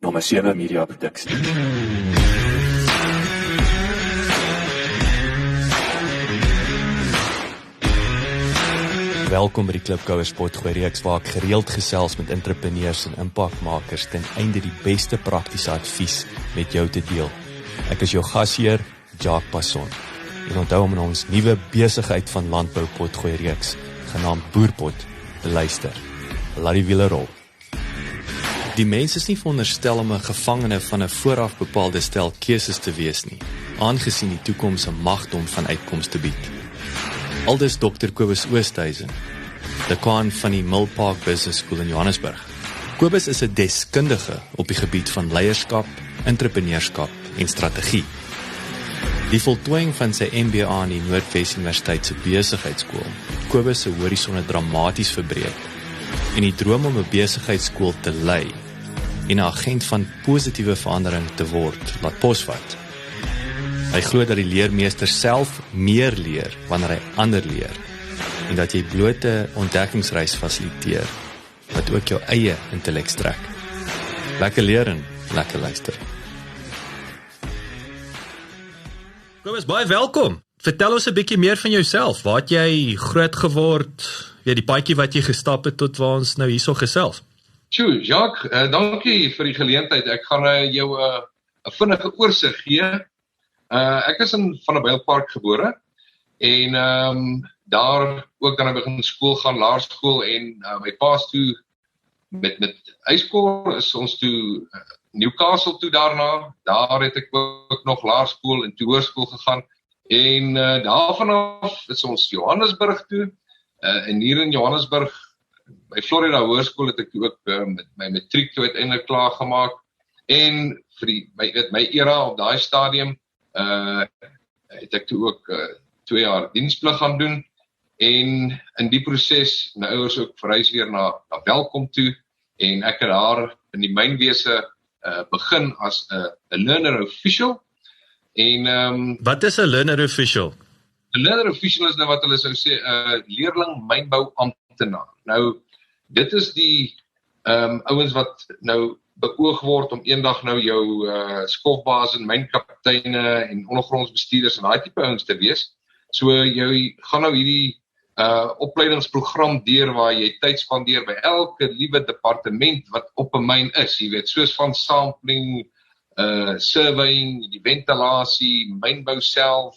Nomasena Media Produksie. Welkom by die Klipkouers Potgooi reeks waar ek gereeld gesels met entrepreneurs en impakmakers ten einde die beste praktiese advies met jou te deel. Ek is jou gasheer, Jacques Passon. En onthou om na ons nuwe besigheid van landbou potgooi reeks, genaamd Boerpot, te luister. Laat die wiele rol. Die mens is nie veronderstel om 'n gevangene van 'n vooraf bepaalde stel keuses te wees nie, aangesien die toekoms 'n magdom van uitkomste bied. Aldus Dr. Kobus Oosthuizen, dekaan van die Millpark Business School in Johannesburg. Kobus is 'n deskundige op die gebied van leierskap, entrepreneurskap en strategie. Die voltooiing van sy MBA aan die Noordwes Universiteit se besigheidskool, Kobus se horisonne dramaties verbreek en die droom om 'n besigheidskool te lei en 'n agent van positiewe verandering te word, laat posvat. Hy glo dat die leermeester self meer leer wanneer hy ander leer en dat jy blote ontdekkingsreis fasiliteer wat ook jou eie intellek strek. Lekker leer en lekker luister. Kobus, baie welkom. Vertel ons 'n bietjie meer van jouself. Waar het jy groot geword? Die paadjie wat jy gestap het tot waar ons nou hierso gesels. Sjoe, Jacques, dankie vir die geleentheid. Ek gaan jou 'n vinnige oorsig gee. Ek is in Vanderbijlpark gebore en daar ook dan begin skool gaan, laerskool en my pa's toe met hoërskool is ons toe Newcastle toe daarna. Daar het ek ook nog laerskool en toe hoërskool gegaan en daarvan af is ons Johannesburg toe. En hier in Johannesburg, by Florida Hoërskool het ek ook met my matriek toe uiteindelik klaar gemaak. En vir my era op daai stadium het ek toe ook 2 jaar diensplig gaan doen. En in die proses, my ouers ook verhuis weer na Welkom toe. En ek het daar in die mynwese begin as 'n learner official. En wat is 'n learner official? 'n learner official is nou wat hulle sou sê 'n leerling mynbou amptenaar. Nou, dit is die ouens wat nou beoog word om eendag nou jou skofbaas en mynkapteine en ondergrondsbestuurders en daai tipe ouens te wees. So jy gaan nou hierdie opleidingsprogram deur waar jy tyd spandeer by elke liewe departement wat op 'n myn is, jy weet, soos van sampling, surveying, die ventilasie, mynbou self,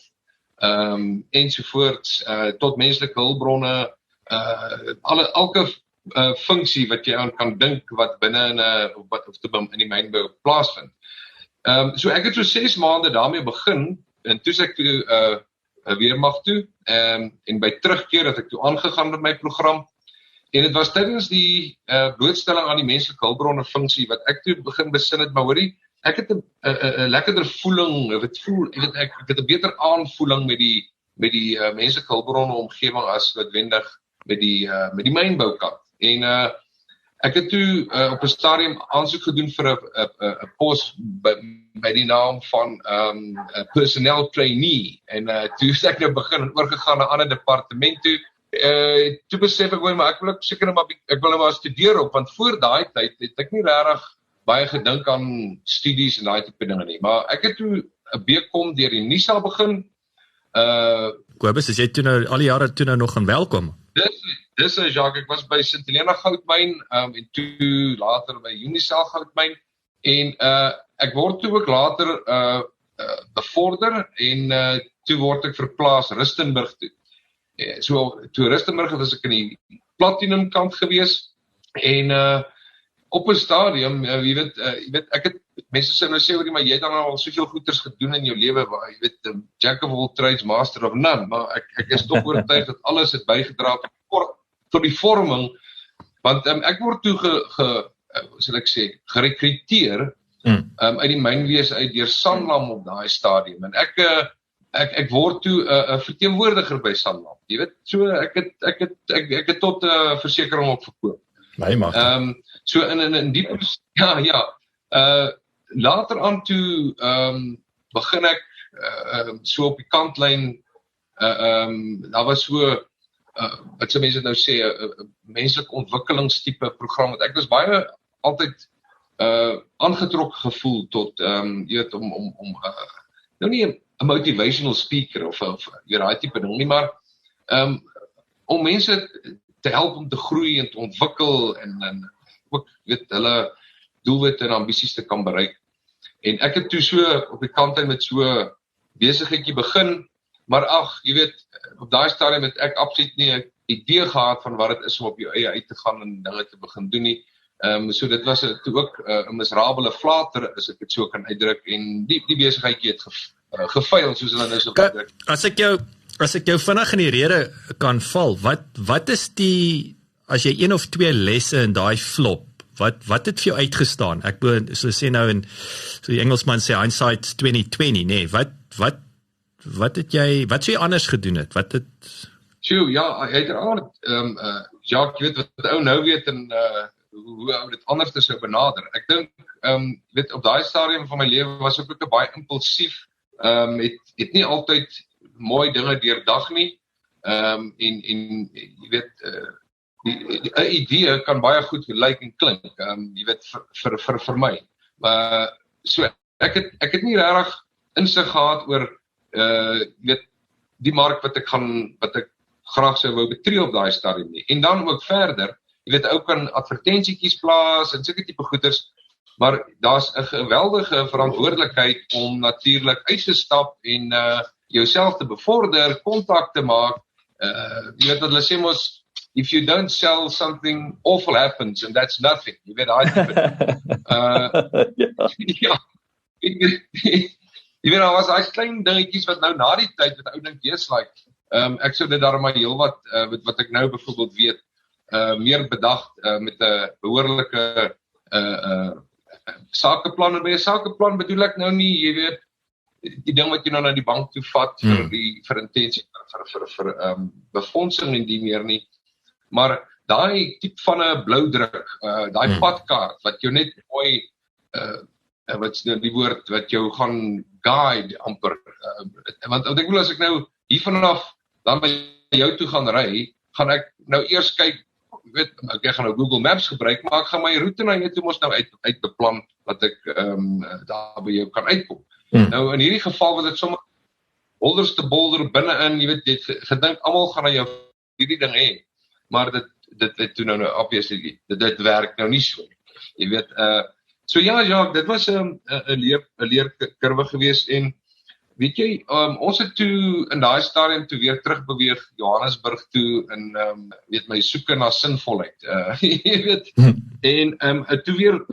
ensovoorts, tot menslike hulpbronne, elke funksie wat jy aan kan dink wat binne in die mynbou plaasvind. So ek het so 6 maande daarmee begin, en toe ek toe weermag toe, en by terugkeer het ek toe aangegaan met my program, en dit was tydens die blootstelling aan die menslike hulpbronne funksie, wat ek toe begin besin het, maar hoorie, ek het 'n lekkerder voeling, ek het 'n beter aanvoeling met die menslike hulpbronne omgewing as noodwendig met die mynboukant. En ek het toe op 'n stadium aansoek gedoen vir 'n pos by die naam van personnel trainee. En toe is ek nou begin oorgegaan na 'n ander departement toe. Toe besef ek, maar ek wil seker maar studeer op, want voor daai tyd het ek nie regtig baie gedink aan studies en daai tipe dinge nie. Maar ek het toe 'n BCom deur die NISA begin. Kobus, is jy toe nou al die jare toe nou nog in Welkom? Dis Jacques, ek was by Sint Helena Goudmyn en toe later by Unisel Goudmyn en ek word toe ook later bevorder en toe word ek verplaas Rustenburg toe. So toe Rustenburg was ek in die platinum kant gewees en op 'n stadium, jy weet, ek het mense sê nou sê, maar jy het dan al soveel goeders gedoen in jou lewe, jy weet, jack of all trades, master of none, maar ek is tog oortuig dat alles het bygedra tot die vorming, want ek word toe gerekruteer uit die mynwees uit deur Sanlam op daai stadium, en ek word toe 'n verteenwoordiger by Sanlam, jy weet, so ek het tot versekering op verkoop. So in die later aan toe begin ek so op die kantlyn, daar was so wat sou mense nou sê 'n menslike ontwikkelingstipe program, want ek was baie altyd aangetrok gevoel tot jy weet om nou nie 'n motivational speaker of jy daai tipe ding nie, maar om mense te help om te groei en te ontwikkel en ook weet hulle doelwitte en ambisies te kan bereik. En ek het toe so op die kant met so besigheidjie begin, maar jy weet, op daai stadium het ek absoluut nie 'n idee gehad van wat dit is om op jou eie uit te gaan en dinge te begin doen nie. So dit was toe ook 'n miserabele flater, as ek dit so kan uitdruk, en die besigheidjie het gefail, soos hulle nou so uitdruk. As ek jou vinnig in die rede kan val, wat is as jy 1 of 2 lesse in daai flop, wat het vir jou uitgestaan? Ek bedoel, so sê nou so die Engelsman sê hindsight 2020, nee, wat sou jy anders gedoen het? Sjoe, ja, uiteraard, Jacques, jy weet wat ou nou weet en hoe ou dit anders sou benader. Ek dink, weet, op daai stadium van my lewe was ek ook baie impulsief, het nie altyd mooi dinge deurdag nie, en jy weet, 'n idee kan baie goed lyk en klink, jy weet, vir my. So, ek het nie regtig insig gehad oor, jy weet, die mark wat ek graag sou wou betree op daai stadium nie. En dan ook verder, jy weet, ook kan advertentiekies plaas en sulke tipe goeders, maar daar's 'n geweldige verantwoordelikheid om natuurlik uit te stap en jouself te bevorder, kontak te maak. Jy weet wat hulle sê mos, if you don't sell something, awful happens, and that's nothing. Jy weet, ja, jy weet, daar was daai klein dingetjies wat nou na die tyd, wat ou dink, yes, like, ek sou dit daarom maar heel wat ek nou byvoorbeeld weet, meer bedacht, met 'n behoorlike sakeplan, en by 'n sakeplan bedoel ek nou nie, jy weet, die ding wat jy nou na die bank toe vat, vir intensie, vir befondsing en die meer nie, maar daai tipe van 'n bloudruk, daai padkaart, wat jou net mooi, wat is nou die woord, wat jou gaan guide, amper, want ek wil as ek nou hier vanaf, dan by jou toe gaan ry, gaan ek nou eers kyk, weet, ek gaan nou Google Maps gebruik, maar ek gaan my route na jou toe mos nou uitbeplan, dat ek daar by jou kan uitkom. Nou, in hierdie geval was dit sommer holderste bolder binne-in, jy weet, jy het gedink, almal gaan na jou hierdie ding hê, maar dit het toe nou obviously, dit werk nou nie so, jy weet, so ja, dit was 'n leerkurwe gewees, en weet jy, ons het toe in daai stadium toe weer terugbeweeg Johannesburg toe, en weet my soeke na sinvolheid, jy weet, en toe weer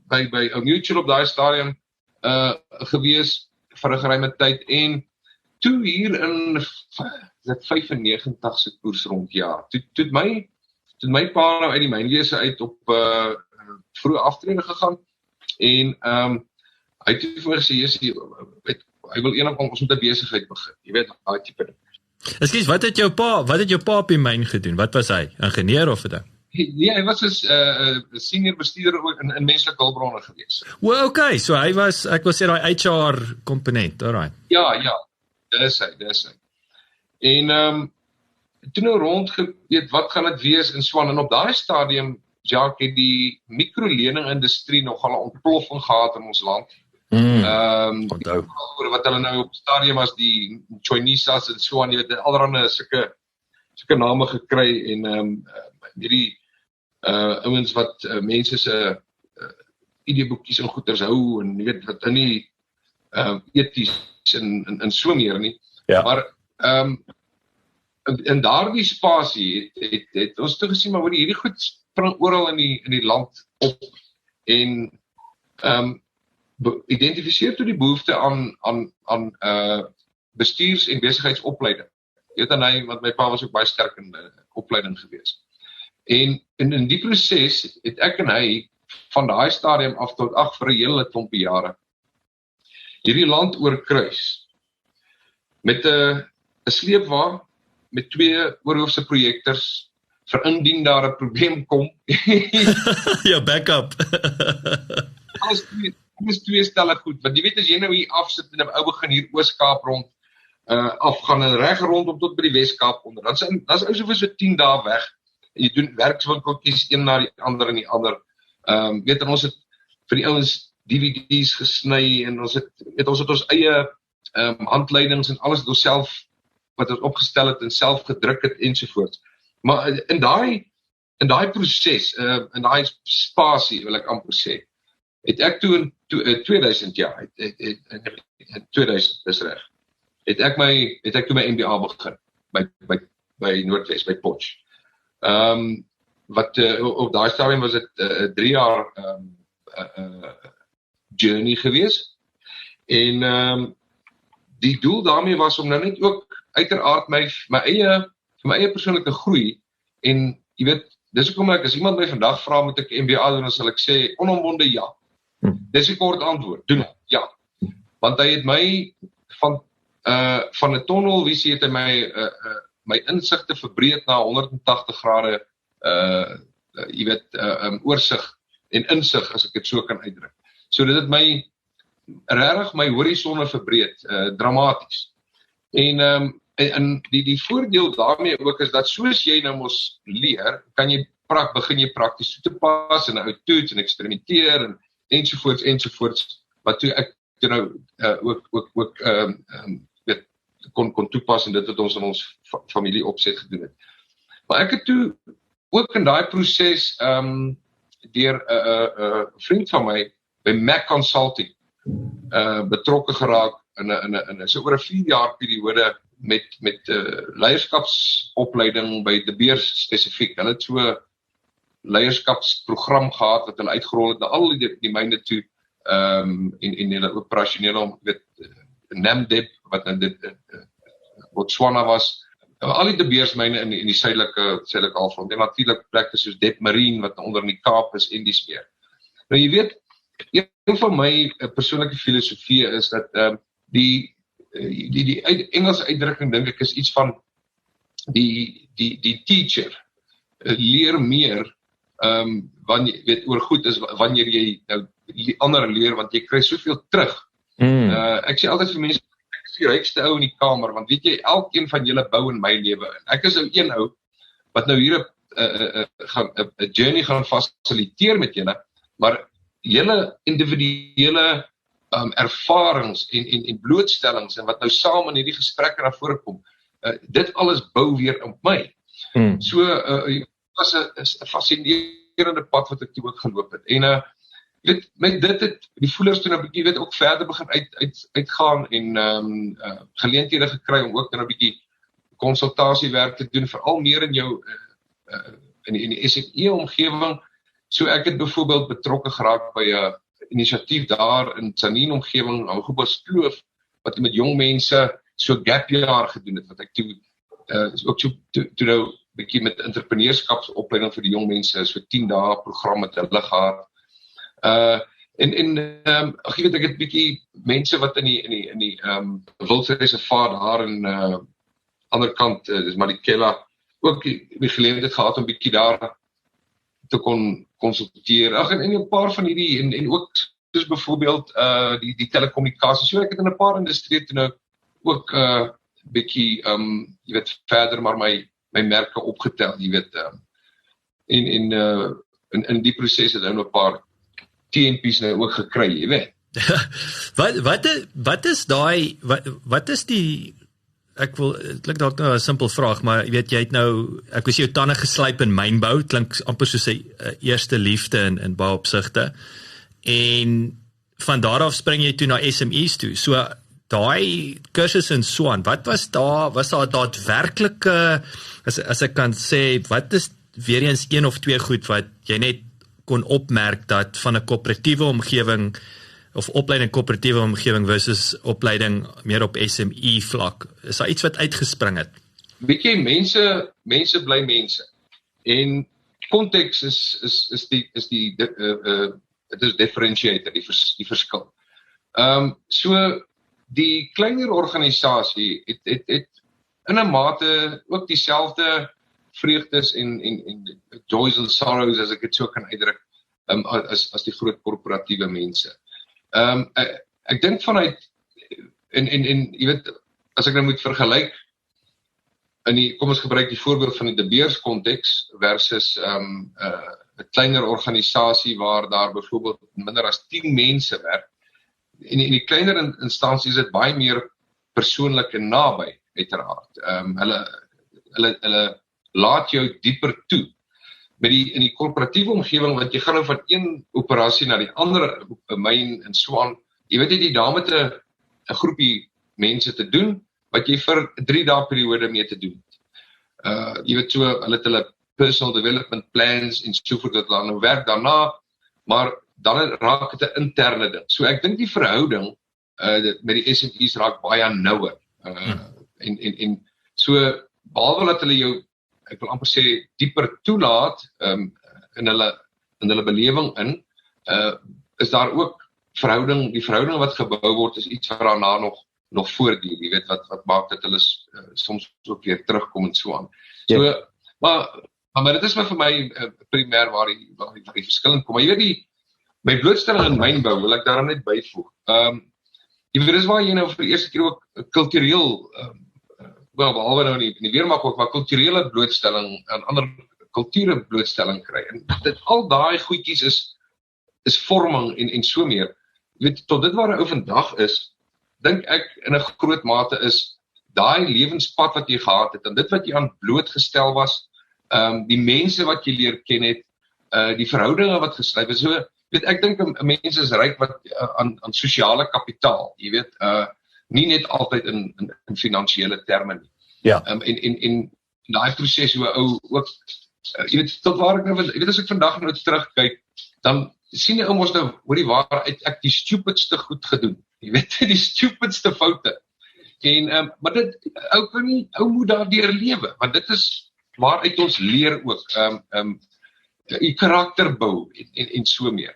by Old Mutual op daai stadium gewees vir 'n geruime tyd, en toe hier in 95 se koers rond, ja, toe my pa nou uit die mynwese uit op vroeë aftrede gegaan, en hy het vir my gesê, hy wil ons moet 'n besigheid begin, jy weet, daai tipe ding. Ekskuus, wat het jou pa op die myn gedoen? Wat was hy? Ingenieur of wat? Nee, hy was 'n senior bestuurder in menslike hulpbronne gewees. Well, okay, so hy was, ek wil sê, daai HR komponent, alright. Ja, dis hy. En toe nou rond geweet, wat gaan dit wees in Swan, en op daai stadium, Jacques, het die mikrolening-industrie nogal 'n ontploffing gehad in ons land. Wat hulle nou op stadium as die Choinisas en Swan, jy weet, allerhande sulke name gekry, en hierdie ouens wat mense se ideeboekies en goeders hou, en jy weet, wat nie eties en so meer nie. Ja. Maar in daardie spasie het ons toe gesien, maar hoe hierdie goed spring oral in die land op, en identifiseer toe die behoefte aan bestuurs- en besigheidsopleiding. Jy weet, en want my pa was ook baie sterk in opleiding gewees. En in die proses het ek en hy van daai stadium af tot vir 'n hele klompie jare hierdie land oorkruis met 'n sleepwa met 2 oorhoofse projektors vir indien daar 'n probleem kom. Ja, backup. Alles twee stelle goed, want jy weet, as jy nou hier afsit en ou begin hier Oos-Kaap rond, afgaan en reg rondom tot by die Wes-Kaap onder, dan is ou so 10 dae weg, en jy doen werkswinkeltjies, een na die ander en die ander, weet, en ons het vir die ouens DVD's gesny en ons het ons eie handleidings en alles het ons self wat ons opgestel het en self gedruk het ensovoorts. Maar in daai proses, in daai spasie wil ek amper sê, het ek toe in 2000 jaar, in 2000 is reg. Het ek toe my MBA begin by Noordwes, by Potch. Wat op daai stadium was dit 3 jaar journey gewees. En die doel daarmee was om nou net ook uiteraard my eie persoonlike groei en jy weet, dis hoekom as iemand my vandag vra moet ek MBA doen, dan sal ek sê onomwonde ja. Dis 'n kort antwoord. Doen dit. Ja. Want hy het my van 'n tunnelvisie het hy my insigte verbreed na 180 grade jy weet oorsig en insig as ek dit so kan uitdruk. So dit het my regtig my horisonne verbreed, dramaties. En die voordeel daarmee ook is dat soos jy nou mos leer, kan jy begin jy prakties toe te pas en uit toets en eksperimenteer en ensovoorts wat toe ek nou ook weet kon toepas en dit wat ons in ons familie opset gedoen het. Maar ek het toe ook in daai proses deur 'n vriend van my by Mac Consulting betrokke geraak in so oor 'n 4 jaar periode met leierskapsopleiding by De Beers spesifiek. Hulle het so 'n leierskapsprogram gehad wat hulle uitgerol het na al die myne toe en hulle operasionele NAMDEB wat nou dit Botswana was. Al die De Beers myne in die suidelike halfrond en natuurlik plekke soos Dep Marine wat onder in die Kaap is en dis meer. Nou jy weet, een van my persoonlike filosofie is dat die Engelse uitdrukking dink ek is iets van die teacher leer meer wanneer weet oor goed is wanneer jy nou ander leer want jy kry soveel terug. Ek sê altyd vir mense ek is die rykste ou in die kamer want weet jy elkeen van julle bou in my lewe in. Ek is ou een ou wat nou hier 'n journey gaan fasiliteer met julle, maar julle individuele ervarings en blootstellings en wat nou saam in hierdie gesprekke na vore kom, dit alles bou weer op my. So dit was 'n fascinerende pad wat ek toe ook geloop het. En weet met dit het die voelers toe nou 'n bietjie weet ook verder begin uitgaan en geleenthede gekry om ook nou 'n bietjie konsultasiewerk te doen veral meer in jou in die SME omgewing. So ek het byvoorbeeld betrokke geraak by 'n inisiatief daar in Tsanin omgewing, Augubus Kloof, wat met jong mense so gap jaar gedoen het, wat ek toe ook so toe nou 'n bietjie met entrepreneurskapsopleiding vir die jong mense, so 10 dae program met hulle gehad. Ag jy weet ek het 'n bietjie mense wat in die wildreservaat daar in ander kant, dis Madikela, ook die geleentheid gehad om bietjie daar te kon konsulteer. Ag en 'n paar van hierdie en ook soos byvoorbeeld die telekommunikasie. So ek het in 'n paar industrieë toe nou ook bietjie jy weet verder maar my merke opgetel, jy weet in die proses het nou 'n paar TNP's nou ook gekry, jy weet. wat is die ek wil, dit klink dalk nou 'n simpel vraag, maar jy weet, jy het nou, ek was jou tande geslyp in mynbou, klink amper soos 'n eerste liefde in baie opsigte, en van daar af spring jy toe na SME's toe, so daai kursus in Swan, wat was daar daadwerklike, as ek kan sê, wat is weer eens 1 of 2 goed wat jy net kon opmerk dat van 'n koöperatiewe omgewing of opleiding koöperatiewe omgewing versus opleiding meer op SME vlak, is daar iets wat uitgespring het? Weet jy, mense bly mense. En konteks is die dit is differentiator, die verskil. So die kleiner organisasie het in 'n mate ook dieselfde vreugdes en joys and sorrows as ek dit so kan uitdruk as die groot korporatiewe mense. Ek dink vanuit en jy weet as ek nou moet vergelyk kom ons gebruik die voorbeeld van die De Beers konteks versus kleiner organisasie waar daar byvoorbeeld minder as 10 mense werk. En in die kleiner instansies is dit baie meer persoonlik en naby, uiteraard. Hulle laat jou dieper toe. In die korporatiewe omgewing, want jy gaan nou van een operasie na die ander myn en so aan. Jy weet jy daar met 'n groepie mense te doen, wat jy vir 3 dae periode mee te doen. Jy weet so, hulle het hulle personal development plans en sovoort dat hulle nou werk daarna, maar dan raak dit 'n interne ding. So ek dink die verhouding met die SMEs raak baie nouer. En so, behalwe dat hulle jou, ek wil amper sê, dieper toelaat in hulle belewing in, is daar ook die verhouding wat gebou word, is iets wat daarna nog voortduur, jy weet, wat maak dat hulle soms ook weer terugkom en so aan. So, maar dit is vir my primêr waar die verskil kom. Maar jy weet my blootstelling in mynbou, wil ek daarom net byvoeg. Jy weet, dis waar jy nou vir die eerste keer ook kultureel, behalwe nou in die weermag ook, maar kulturele blootstelling en ander kulture blootstelling kry. En dit al daai goedjies is vorming en so meer. Jy weet, tot dit waar 'n ou vandag is, dink ek in 'n groot mate is daai lewenspad wat jy gehad het, en dit wat jy aan blootgestel was, die mense wat jy leer ken het, die verhoudinge wat gesluit is. So, weet, ek dink 'n mens is ryk wat aan sosiale kapitaal, jy weet, nie net altyd in finansiële terme nie. Ja. En daai proses hoe ou ook, jy weet, tot waar ek nou, jy weet, as ek vandag nou terugkyk, dan sien jy mos nou, hoorie, waar ek die stupidste goed gedoen. Jy weet, die stupidste foute. En, maar dit, ou moet daardeur lewe, want dit is waaruit ons leer ook, die karakter bou en so meer.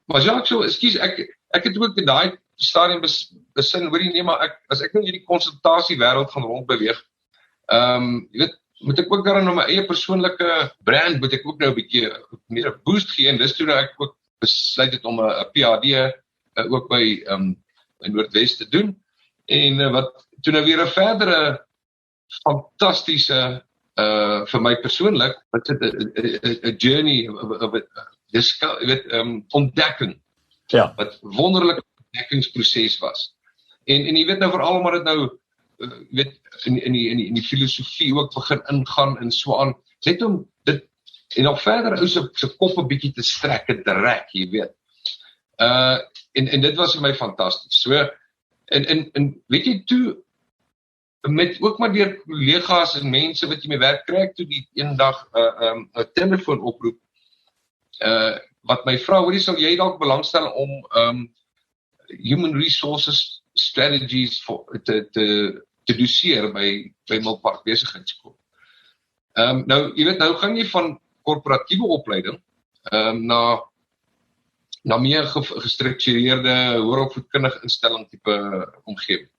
Maar Jacques, so, ekskuus, ek het ook in daai stadium besin, hoorie, nee, maar as ek nou hierdie konsultasiewêreld gaan rondbeweeg, jy weet, moet ek ook daar nou my eie persoonlike brand, moet ek ook nou 'n bietjie meer 'n boost gee, en dis toe ek ook besluit het om 'n PhD ook by in Noordwes te doen, en wat toe nou weer 'n verdere fantastiese, vir my persoonlik, wat dit 'n journey, ontdekking, wat wonderlike ontdekkingsproses was. En jy weet nou veral omdat dit nou, weet, in die filosofie ook begin ingaan en so aan, net om dit, en nog verder ou se kop 'n bietjie te strek en te rek, jy weet. En dit was vir my fantasties. So, en weet jy, toe, met ook maar deur kollegas en mense wat jy mee werk, kry ek toe die eendag 'n telefoon oproep, wat my vra, hoorie, sal jy dalk belangstel om human resources strategies te doseer by Milpark Besigheidskool. Nou, jy weet, nou gaan jy van korporatiewe opleiding na meer gestruktureerde, hooropvoedkundige instelling tipe omgewing.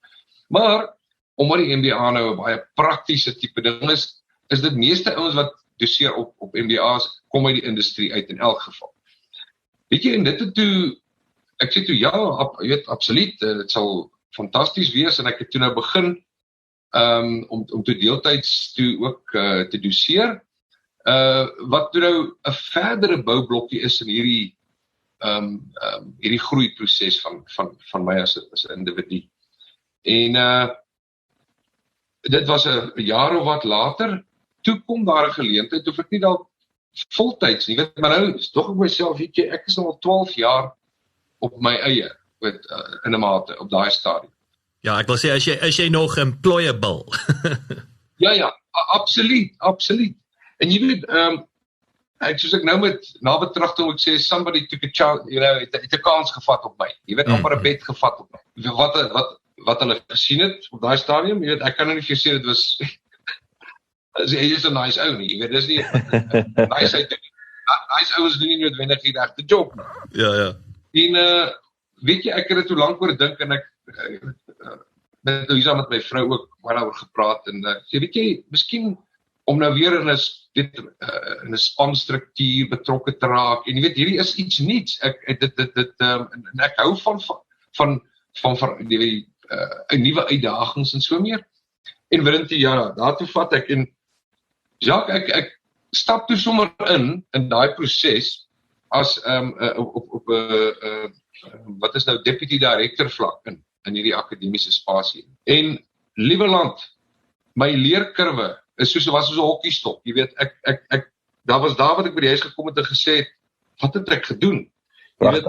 Maar, omdat die MBA nou 'n baie praktiese tipe ding is dit meeste ouens wat doseer op MBA's, kom uit die industrie uit in elk geval. Weet jy, en dit het toe, ek sê toe, ja, jy weet, absoluut, dit sal fantasties wees, en ek het toe nou begin, om toe deeltyds toe ook te doseer, wat toe nou 'n verdere boublokkie is in hierdie groeiproses van my as 'n individu. En dit was 'n jaar of wat later, toe kom daar 'n geleentheid, hoef ek nie dalk voltyds nie, weet, maar nou is tog ek myself, weet jy, ek is al 12 jaar op my eie, weet, in 'n mate, op daai stadium. Ja, ek wil sê, as jy nog employable. Ja, absoluut. En jy weet, soos ek nou met nabetragting moet sê, somebody took a chance, you know, het 'n kans gevat op my. Jy weet, amper 'n bet gevat op my. Wat hulle gesien het op daai stadium, jy weet, ek kan nou nie vir jou sê dit was hy is 'n nice ou nie, jy weet, dis nie nice ouens doen nie noodwendig die regte job nie. Ja. En weet jy, ek het dit toe lank oor dink, en ek met Louisa, met my vrou ook baie daaroor gepraat, en sê, weet jy, miskien om nou weer in 'n spanstruktuur betrokke te raak, en jy weet, hierdie is iets niets, en ek hou van 'n nuwe uitdagings en so meer, en Wirintie, ja, daartoe vat ek, en Jacques, stap toe sommer in daai proses as op wat is nou deputy director vlak in hierdie akademiese spasie. En liewe land, my leerkurwe is was soos 'n hokkiestok. Jy weet, ek daar was daar wat ek by die huis gekom het en gesê het, wat het ek gedoen? Jy weet,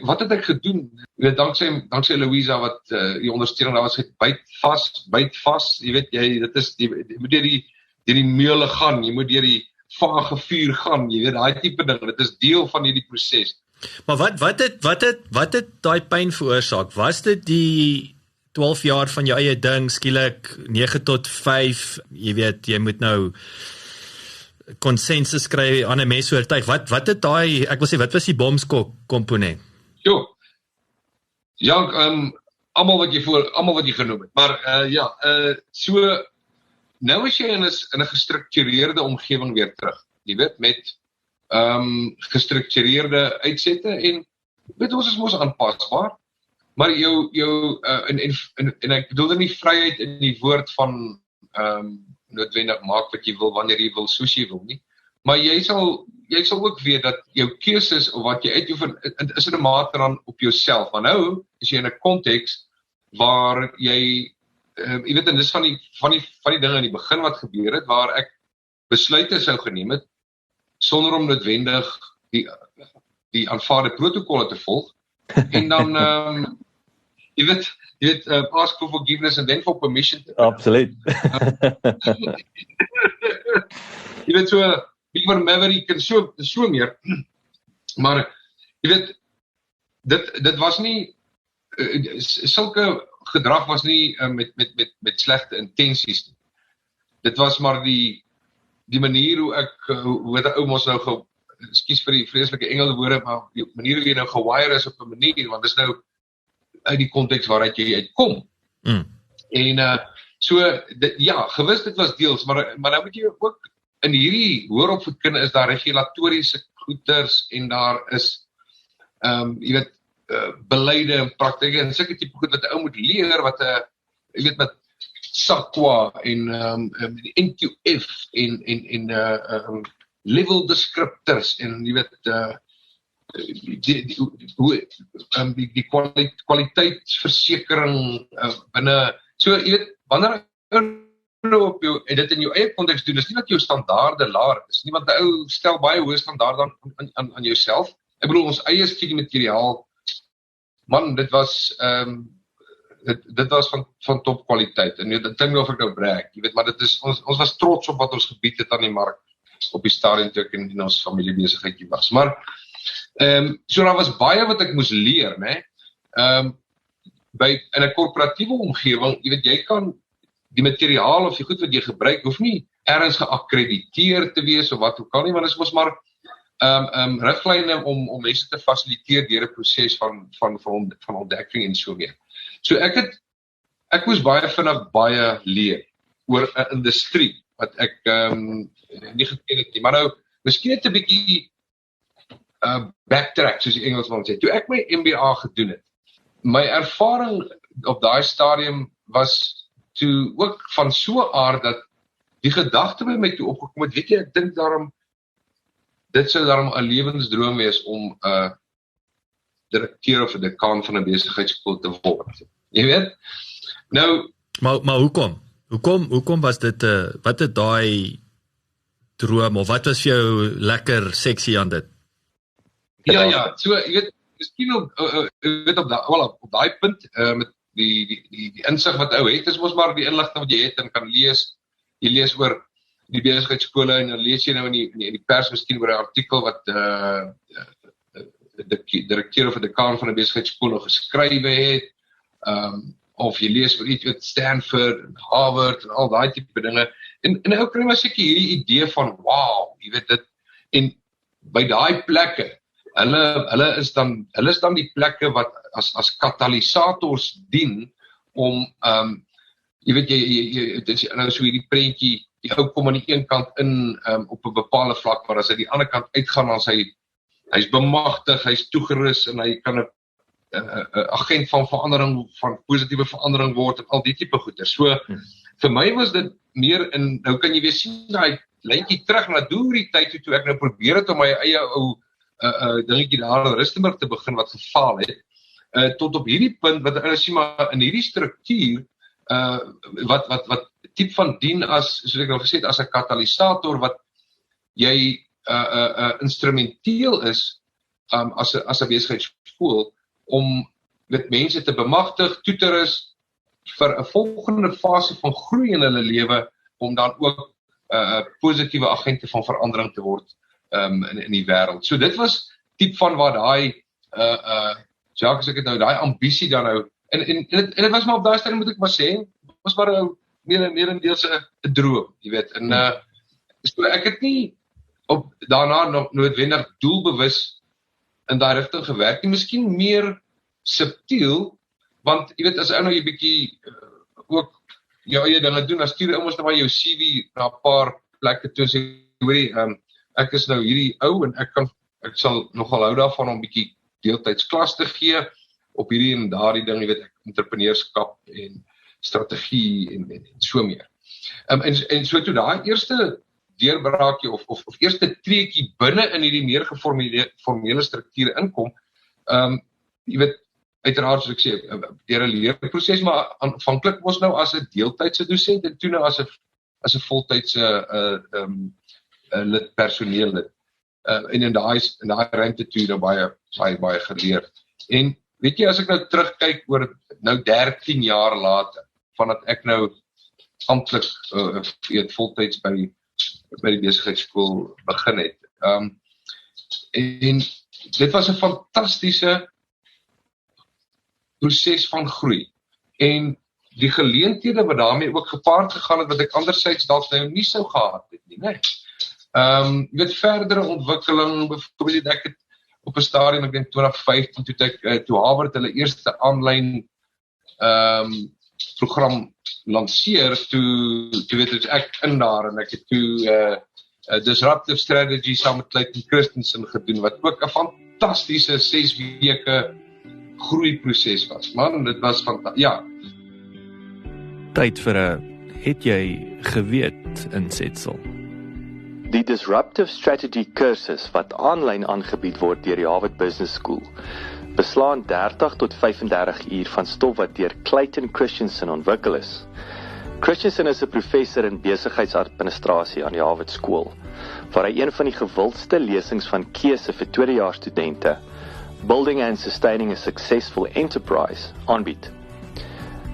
wat het ek gedoen? Jy weet, danksy Louisa wat die ondersteuning daar was, het byt vas, jy weet, dit is jy moet deur die meule gaan, jy moet deur die vage vuur gaan, jy weet, daai tipe ding, dit is deel van hierdie proses. Maar wat het daai pyn veroorsaak? Was dit die 12 jaar van jou eie ding, skielik 9 tot 5, jy weet, jy moet nou konsensus kry aan 'n mes oortuig. Wat het daai, ek wil sê, wat was die bomskok komponent? Ja, almal wat jy genoem het. Maar so nou is jy in 'n gestruktureerde omgewing weer terug. Jy weet, met gestruktureerde uitsette en weet ons is mos aanpasbaar. Maar jou en ek bedoel nie vryheid in die woord van noodwendig maak wat jy wil wanneer jy wil soos jy wil nie. Maar jy sal ook weet dat jou keuses of wat jy uitoefen is in 'n mate dan op jouself. Maar nou is jy in 'n konteks waar jy weet, en dis van die dinge in die begin wat gebeur het waar ek besluite sou geneem het sonder om noodwendig die aanvaarde protokolle te volg. En dan jy weet, ask for forgiveness and then for permission. Absoluut. Jy weet, so bietjie van Maverick en so meer. Maar jy weet, dit was nie sulke gedrag was nie met slegte intensies nie. Dit was maar die manier hoe het 'n ou mos nou ekskuus vir die vreeslike Engelse woorde, maar die manier hoe jy nou gewire is op 'n manier, want dis nou uit die konteks waaruit jy uitkom. En gewis dit was deels, maar nou moet jy ook in hierdie hooropvoedkunde is daar regulatoriese goeters en daar is jy weet beleide en praktyke en sulke tipe goed wat 'n ou moet leer wat jy weet met SAQA en die NQF en level descriptors en jy weet die kwaliteitsversekering binne so jy weet wanneer nou op jou en dit in jou eie konteks doen is nie dat jou standaarde laer is nie want 'n ou stel baie hoë standaarde aan jouself. Ek bedoel ons eie studiemateriaal man, dit was van top kwaliteit en dit klink of ek nou brag, jy weet, maar dit is ons was trots op wat ons gebied het aan die mark op die stadium toe ek in ons familiebesigheidjie was. Maar so daar was baie wat ek moes leer, né? In 'n korporatiewe omgewing, jy weet, jy kan die materiaal of die goed wat jy gebruik hoef nie ergens geakkrediteer te wees of wat ook al nie, want dit is mos maar riglyne om mense te fasiliteer deur 'n proses van ontdekking en so meer. So ek moes baie vinnig baie leer oor 'n industrie wat ek nie geken het nie. Maar nou, miskien net 'n bietjie backtrack soos die Engelsman sê. Toe ek my MBA gedoen het, my ervaring op daai stadium was toe ook van so aard dat die gedagte by my toe opgekom het, weet jy, ek dink dit sou daarom 'n lewensdroom wees om 'n direkteur of 'n dekaan van 'n besigheidskool te word. Jy weet? Nou, maar hoekom was dit wat het daai droom of wat was vir jou lekker seksie aan dit? Ja, so jy weet, miskien op daai punt met die insig wat ou het, is mos maar die inligting wat jy het en kan lees. Jy lees oor die besigheidskole en dan lees jy nou in die pers miskien oor 'n artikel wat die direkteur of 'n dekaan van 'n besigheidskool geskrywe het, of jy lees oor iets met Stanford en Harvard en al daai tipe dinge. En nou kry jy seker hierdie idee van wow, jy weet dit en by daai plekke hulle is dan die plekke wat as katalisators dien om jy weet jy dit is nou so hierdie prentjie, die ou kom aan die een kant in op 'n bepaalde vlak, maar as hy die ander kant uitgaan dan hy's bemagtig, hy's toegerus en hy kan 'n agent van verandering, van positiewe verandering word en al die tipe goeie. So vir my was dit meer in, nou kan jy weer sien daai lyntjie terug na die tyd toe ek nou probeer het om my eie ou dingetjie daar in Rustenburg te begin wat gefaal het, tot op hierdie punt wat ek sien maar in hierdie struktuur wat tipe van dien as, soos ek al gesê het, as 'n katalisator wat jy instrumenteel is as 'n besigheidsskool om met mense te bemagtig, toe te rus vir 'n volgende fase van groei in hulle lewe om dan ook positiewe agente van verandering te word in die wêreld. So dit was tipe van waar daai Jacques, ek het nou daai ambisie dan nou en dit was maar op daai stadium moet ek maar sê, was maar meerendeels 'n droom, jy weet. En so ek het nie daarna nog noodwendig doelbewus in daai rigting gewerk nie, miskien meer subtiel, want jy weet as ou nou jy bietjie ook jou eie dinge doen, dan stuur jy ouens nou maar jou CV na 'n paar plekke toe sê, hoorie, ek is nou hierdie ou en ek sal nogal hou daarvan om bietjie deeltyds klas te gee op hierdie en daardie ding, jy weet, entrepreneurskap en strategie en so meer. En so toe daai eerste deurbraakie of eerste treetjie binne in hierdie meer formele strukture inkom, jy weet, uiteraard soos ek sê, deur 'n leerproses, maar aanvanklik was nou as 'n deeltydse dosent en toe nou as 'n voltydse lid, personeel lid. En in daai ruimte toe nou baie geleer. En weet jy, as ek nou terugkyk oor nou 13 jaar later, vandat ek nou amptelik voltyds by die besigheidsskool begin het. En dit was 'n fantastiese proses van groei. En die geleenthede wat daarmee ook gepaard gegaan het, wat ek anderzijds dalk nou nie sou gehad het nie, né? Jy weet, verdere ontwikkeling, byvoorbeeld ek het op 'n stadium, ek dink 2015, toe Harvard hulle eerste aanlyn program lanceer, toe weet ek in daar, en ek het toe Disruptive Strategy saam met Clayton Christensen gedoen, wat ook 'n fantastiese 6 weke groeiproses was. Man, dit was fantastisch, ja. Tyd vir 'n het jy geweet insetsel. Die Disruptive Strategy kursus wat aanlyn aangebied word deur die Harvard Business School, beslaan 30 tot 35 uur van stof wat deur Clayton Christensen ontwikkel is. Christensen is 'n professor in besigheidsadministrasie aan die Harvard Skool, waar hy een van die gewildste lesings van keuse vir tweedejaars studente, Building and Sustaining a Successful Enterprise, aanbied.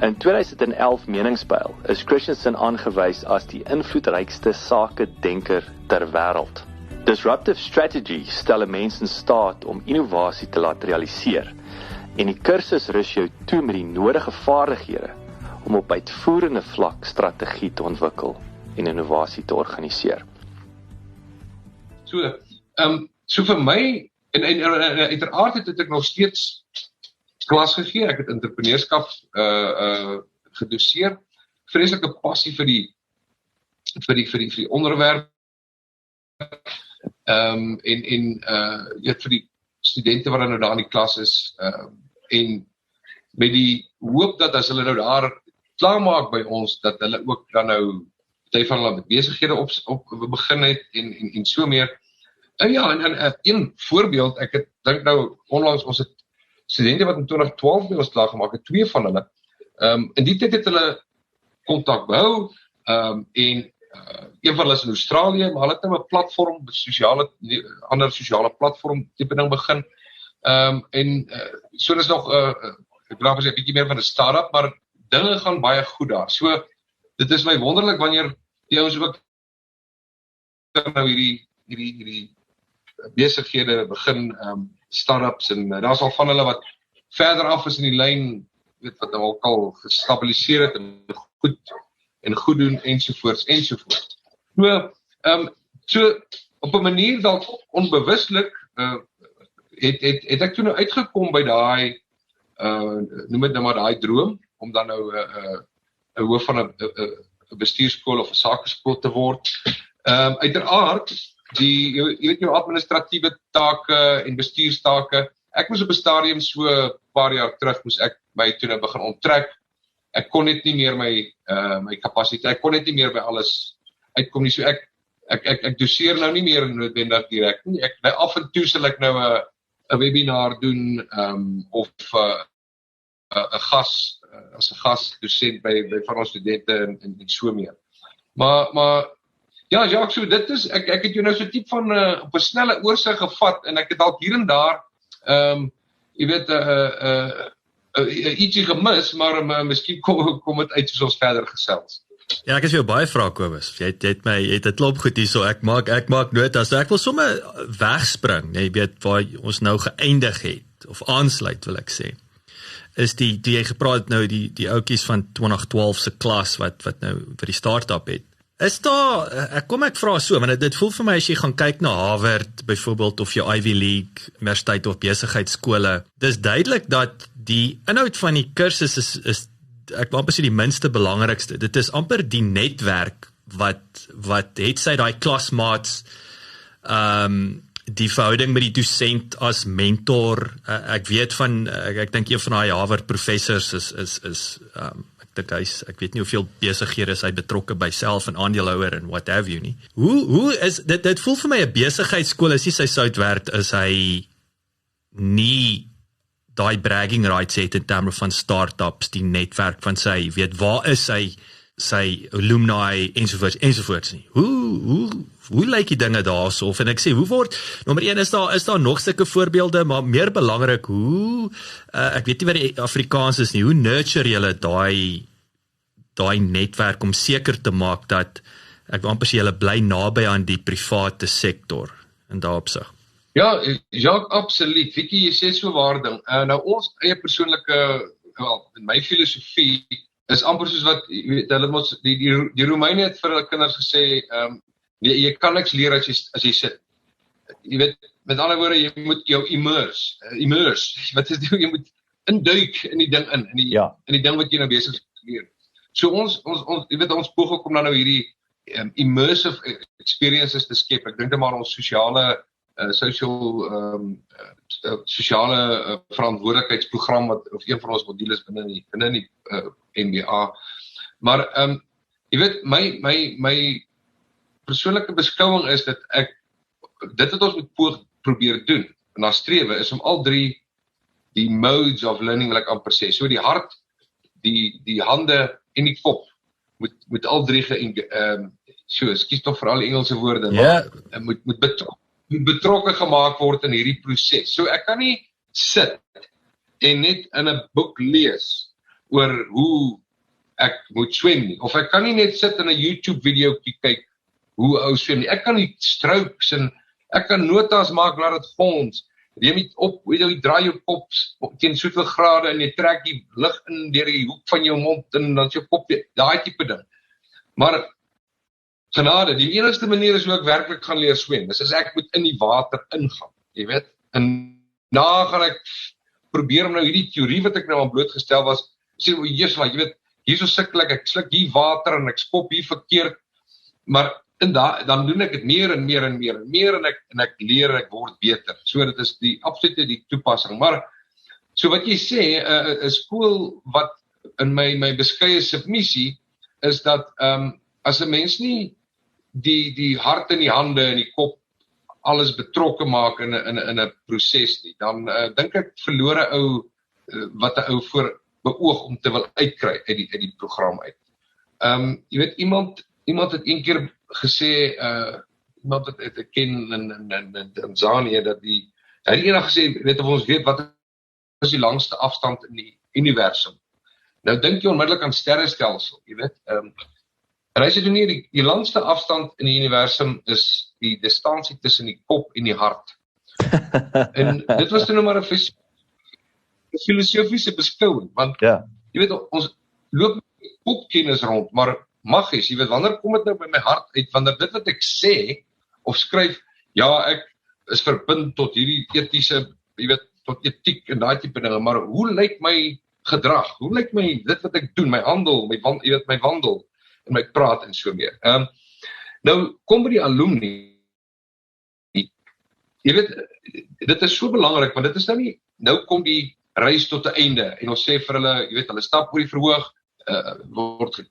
In 2011 meningspeil is Christensen aangewys as die invloedrykste sakedenker ter wêreld. Disruptive Strategy stel 'n mens in staat om innovasie te laat realiseer, en die kursus rus jou toe met die nodige vaardighede om op uitvoerende vlak strategie te ontwikkel en innovasie te organiseer. So vir my, en uiteraard het ek nog steeds klas gegee, ek het entrepreneurskap gedoseer, vreeslike passie vir die onderwerp, en vir die studente wat nou daar in die klas is, en met die hoop dat as hulle nou daar klaarmaak by ons, dat hulle ook dan nou party van hulle besighede op begin het en so meer. Ja, en een voorbeeld, ek dink nou onlangs ons het studente wat in 2012 by ons klaar gemaak het, 2 van hulle. In die tyd het hulle kontak behou, en een van hulle is in Australië, maar hulle het nou 'n platform, ander sosiale platform tipe ding begin. So is nog, ek praat een bietjie meer van 'n start-up, maar dinge gaan baie goed daar. So, dit is my wonderlik wanneer die ouens ook nou hierdie besighede begin, start-ups, en daar's al van hulle wat verder af is in die lyn, weet wat nou al gestabiliseer het en goed doen, ensovoorts. So, op 'n manier dalk onbewuslik, het ek toe nou uitgekom by daai, noem dit nou maar daai droom, om dan nou 'n hoof van 'n bestuurskool of 'n sakeskool te word. Uiteraard, jy weet jou administratiewe take en bestuurstake, ek moes op 'n stadium so 'n paar jaar terug, moes ek my toe nou begin onttrek ek kon net nie meer my kapasiteit, ek kon net nie meer by alles uitkom nie, so ek doseer nou nie meer noodwendig direk nie, af en toe sal ek nou 'n webinar doen, of 'n gas, as 'n gasdosent by van ons studente en so meer. Maar ja, Jacques, so dit is, ek het jou nou so tipe van op 'n snelle oorsig gevat, en ek het dalk hier en daar, jy weet, ietsie gemis, maar miskien kom het uit soos ons verder gesels. Ja, ek is vir jou baie vrae, Kobus. Jy het 'n klomp goed hierso. Ek maak notas. Ek wil sommer wegspring, jy weet waar ons nou geëindig het of aansluit, wil ek sê. Is die jy gepraat nou die ouetjies van 2012 se klas wat nou vir die start-up het. Is daar, ek vra so, want dit voel vir my as jy gaan kyk na Harvard byvoorbeeld of jou Ivy League universiteit of besigheidskole, dis duidelik dat die inhoud van die kursus is ek wil amper sê die minste belangrikste. Dit is amper die netwerk wat het sy daai klasmaats, die verhouding met die dosent as mentor. Ek weet van, ek dink een van daai Harvard professors is ek weet nie hoeveel besighede is hy betrokke by self en aandeelhouer en what have you nie. Hoe is dit voel vir my 'n besigheidskool is nie sy sout werd is hy nie daai bragging rights het in terme van startups, die netwerk van sy, weet waar is sy alumni ensovoorts nie. Hoe lyk die dinge daarso? En ek sê, hoe word, nommer 1 is daar nog sulke voorbeelde, maar meer belangrik, ek weet nie wat die Afrikaans is nie, hoe nurture julle daai netwerk om seker te maak dat, ek wil amper sê julle bly naby aan die private sektor in daai opsig? Ja, Jacques, absoluut. Vicky, jy sê so waar ding. Nou ons eie persoonlike, in my filosofie, is amper soos wat, hulle mos, die Romeine het vir hulle kinders gesê, jy kan niks leer as jy sit. Jy weet, met ander woorde, jy moet jou immerse, wat is dit, jy moet induik in die ding in die ding wat jy nou besig is te leer. So jy weet, ons poging kom dan nou hierdie immersive experiences te skep. Ek dink maar ons sosiale verantwoordelikheidsprogram of een van ons modules binne die MBA. Maar jy weet, my persoonlike beskouing is dat dit wat ons moet probeer doen en na strewe is om al drie die modes of learning wil ek amper sê. So die hart, die hande en die kop moet al drie skies tog vir al die Engelse woorde, maar moet betrokke gemaak word in hierdie proses. So ek kan nie sit en net in 'n boek lees oor hoe ek moet swem nie, of ek kan nie net sit in 'n YouTube video kyk hoe ou swem nie. Ek kan die strokes en ek kan notas maak, laat dit fonds. Jy moet jy draai jou kop teen soveel grade en jy trek die lug in deur die hoek van jou mond en dan jou kop, daai tipe ding. Maar genade, die enigste manier is hoe ek werklik gaan leer swem, is as ek moet in die water ingaan, jy weet, en na gaan ek probeer om nou hierdie teorie wat ek nou aan blootgestel was, sê, jy weet, hier so sukkel ek sluk hier water en ek skop hier verkeerd, maar dan doen ek dit meer en meer en ek leer, ek word beter. So dit is die toepassing. Maar, so wat jy sê, 'n skool wat in my beskeie submissie, is dat, as 'n mens nie die hart en die hande en die kop alles betrokke maak in 'n proses nie, dan dink ek verlore wat 'n ou voor beoog om te wil uitkry uit die program uit. Jy weet, iemand het een keer gesê, iemand wat ek ken in Tanzanië, dat hy het eendag gesê, weet of ons weet wat is die langste afstand in die universum. Nou dink jy onmiddellik aan sterrestelsel, jy weet. En hy sê doen nie, die langste afstand in die universum is die distansie tussen die kop en die hart. En dit was nou maar 'n filosofiese beskouing, want jy weet, ons loop met kopkennis rond, maar magies, jy weet, wanneer kom dit nou by my hart uit, wanneer dit wat ek sê, of skryf, ja, ek is verbind tot hierdie etiese, jy weet, tot etiek en daai tipe dinge, maar hoe lyk my gedrag, hoe lyk my, dit wat ek doen, my handel, jy weet, my wandel, en my praat en so meer. Nou, kom by die alumni, jy weet, dit is so belangrik, want dit is nou nie, nou kom die reis tot 'n einde, en ons sê vir hulle, jy weet, hulle stap oor die verhoog, word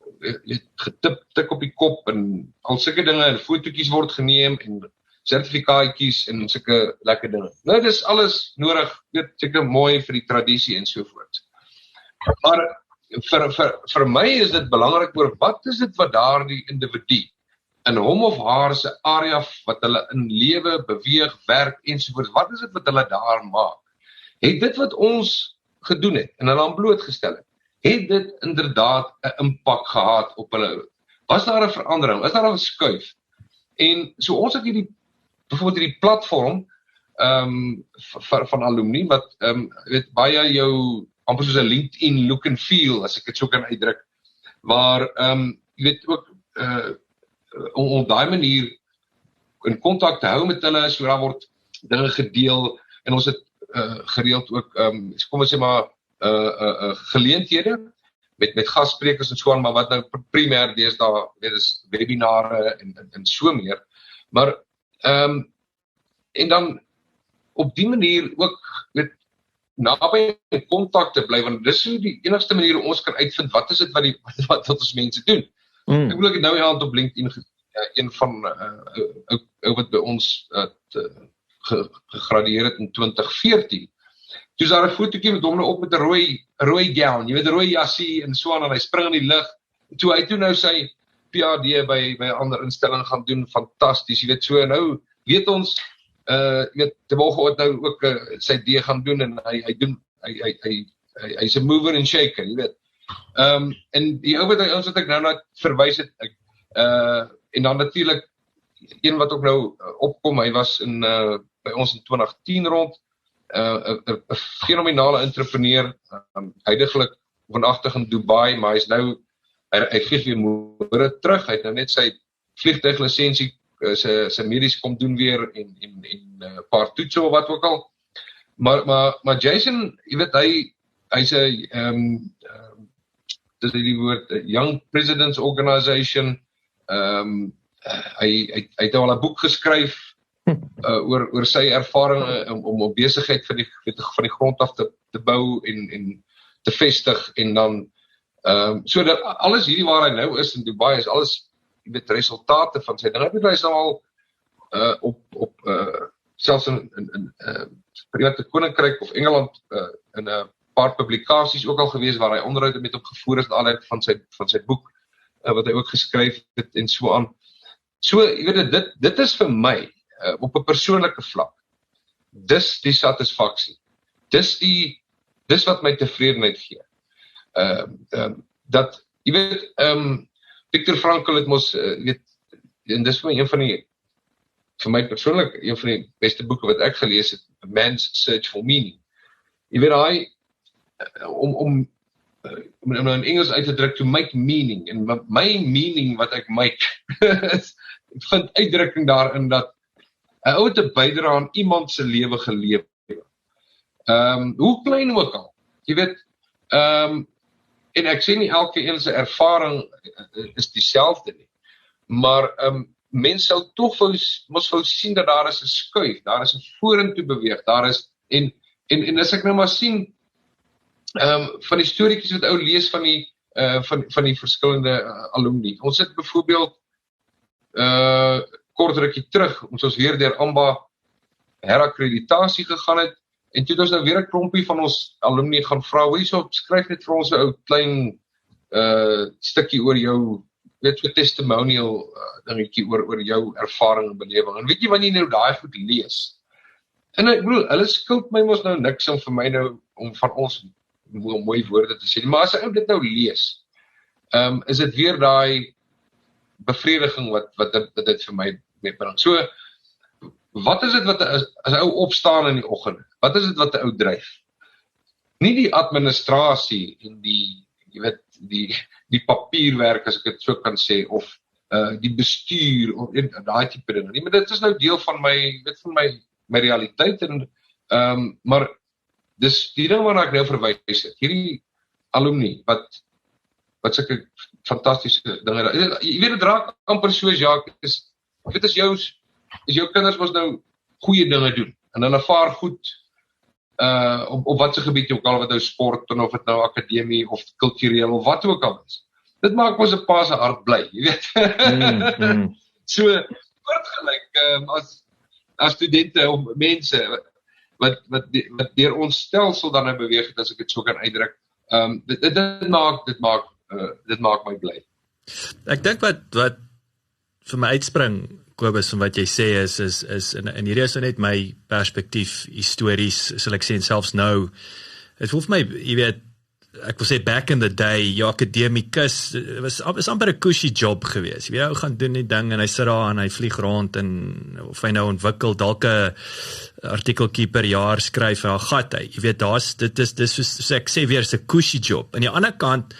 tik op die kop en al sulke dinge en fotootjies word geneem en sertifikaatjies en sulke lekker dinge. Nou dis alles nodig, seker mooi vir die tradisie en so voort. Maar vir my is dit belangrik oor wat is dit wat daardie individu in hom of haar se area wat hulle in lewe, beweeg, werk ensovoorts, wat is dit wat hulle daar maak? Het dit wat ons gedoen het en hulle aan blootgestel het dit inderdaad 'n impak gehad op hulle? Was daar 'n verandering? Is daar 'n skuif? En so ons het byvoorbeeld hierdie platform van alumni wat baie jou amper soos 'n LinkedIn look and feel, as ek dit so kan uitdruk, waar ook om op daai manier in kontak te hou met hulle, so daar word dinge gedeel en ons het gereeld ook kom ons sê maar geleenthede met gassprekers en so aan, maar wat nou primêr deesdae is webinare en so meer. Maar en dan op die manier ook naby in kontak te bly, want dis so die enigste manier hoe ons kan uitvind wat is dit wat ons mense doen. Ek bedoel ek het nou iemand op LinkedIn een van wat by ons gegradueer het in 2014. Toe is daar 'n fotootjie met hom op met 'n rooi gown, jy weet 'n rooi jassie en so aan en hy spring in die lug. Toe hy nou sy PhD by 'n ander instelling gaan doen, fantasties, jy weet so nou weet ons jy weet terwyl het nou ook sy D gaan doen en hy's 'n mover and shaker, jy weet. En die ou wat ek nou na verwys het en dan natuurlik een wat ook nou opkom, hy was by ons in 2010 rond 'n fenominale entrepreneur, huidiglik woonagtig in Dubai, maar hy's nou hy vlieg weer môre terug. Hy het nou net sy vliegtuiglisensie sy medies kom doen weer en 'n paar toetse of wat ook al. Maar Jason, jy weet hy's 'n dis die woord Young Presidents Organization. Hy het al 'n boek geskryf oor sy ervaring om besigheid van die grond af te bou en te vestig en dan so dat alles hierdie waar hy nou is in Dubai is alles jy weet resultate van sy ding. Hy is nou al op selfs in Verenigde Koninkryk of Engeland in 'n paar publikasies ook al gewees waar hy onderhoude met opgevoer is aanleiding van sy boek wat hy ook geskryf het en so aan. So jy weet dit is vir my op 'n persoonlike vlak. Dis die satisfaksie. Dis wat my tevredenheid gee. Dat jy weet Viktor Frankl het mos weet en dis vir my persoonlik een van die beste boeke wat ek gelees het, A Man's Search for Meaning. Jy weet hy om in Engels uit te druk, to make meaning, en my meaning wat ek make vind uitdrukking daarin dat 'n ou te bydra aan iemand se lewe geleef. Hoe klein ook al, jy weet, en ek sê nie elke een se ervaring is dieselfde nie, maar mense sou tog mos wou sien dat daar is 'n skuif, daar is 'n vorentoe beweeg, daar is, en as ek nou maar sien, van die storieetjies wat ou lees van die verskillende alumni. Ons het byvoorbeeld kort rukkie terug, ons weer deur AMBA herakkreditasie gegaan het, en toe het ons nou weer 'n klompie van ons alumni gaan vra, hierso skryf net vir ons 'n ou klein stukkie oor jou, weet so testimonial dingetjie oor jou ervaring en belewing. En weet jy wanneer jy nou daai goed lees? En ek bedoel, hulle skuld my mos nou niks om vir my nou om van ons mooi woorde te sê, maar as ek dit nou lees, is dit weer daai bevrediging wat dit vir my meebring. So, wat is dit wat as 'n ou opstaan in die oggend? Wat is dit wat 'n ou dryf? Nie die administrasie en jy weet, die papierwerk, as ek dit so kan sê, of die bestuur, of daai tipe dinge nie, maar dit is nou deel van my realiteit, en maar dis die ding waarna ek nou verwys het, hierdie alumni, wat sulke fantastiese dinge, jy weet, dit raak amper soos, ja, ek weet, is jou kinders mos nou goeie dinge doen, en hulle vaar goed, op wat se gebied jy ook al, wat nou sport, en of dit nou akademie, of kultureel, of wat ook al is. Dit maak ons 'n pa se hart bly, jy weet. So, voortgelyk, as studente, of mense, wat deur ons stelsel dan nou beweeg het, as ek dit so kan uitdruk, dit maak my bly. Ek dink wat vir my uitspring, Kobus, van wat jy sê is en hierdie is net my perspektief, histories, sal ek sê, en selfs nou, het voel vir my, jy weet, ek wil sê back in the day, jou akademikus, is amper 'n cushy job gewees. Jy weet, hy gaan doen die ding en hy sit daar en hy vlieg rond en of hy nou ontwikkel, dalk 'n artikeltjie per jaar skryf en gat hy. Jy weet, dit is soos ek sê weer, 'n cushy job. Aan die ander kant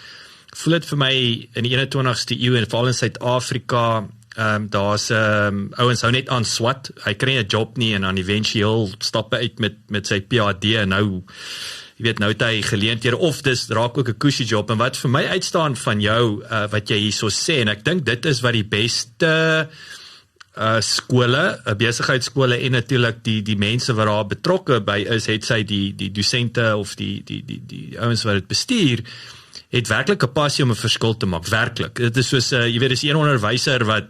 voel dit vir my in die 21ste eeu en veral in Suid-Afrika, daar's ouens hou net aan swat. Hy kry 'n job nie en dan eventueel stap hy uit met sy PhD en nou jy weet, nou het hy geleenthede, of dis raak ook 'n cushy job, en wat vir my uitstaan van jou, wat jy hierso sê, en ek dink dit is wat die beste skole, besigheidskole en natuurlik die mense wat daar betrokke by is, het sy die dosente of die ouens wat dit bestuur, het werklik 'n passie om 'n verskil te maak, werklik. Dit is soos, jy weet, dis een onderwyser wat,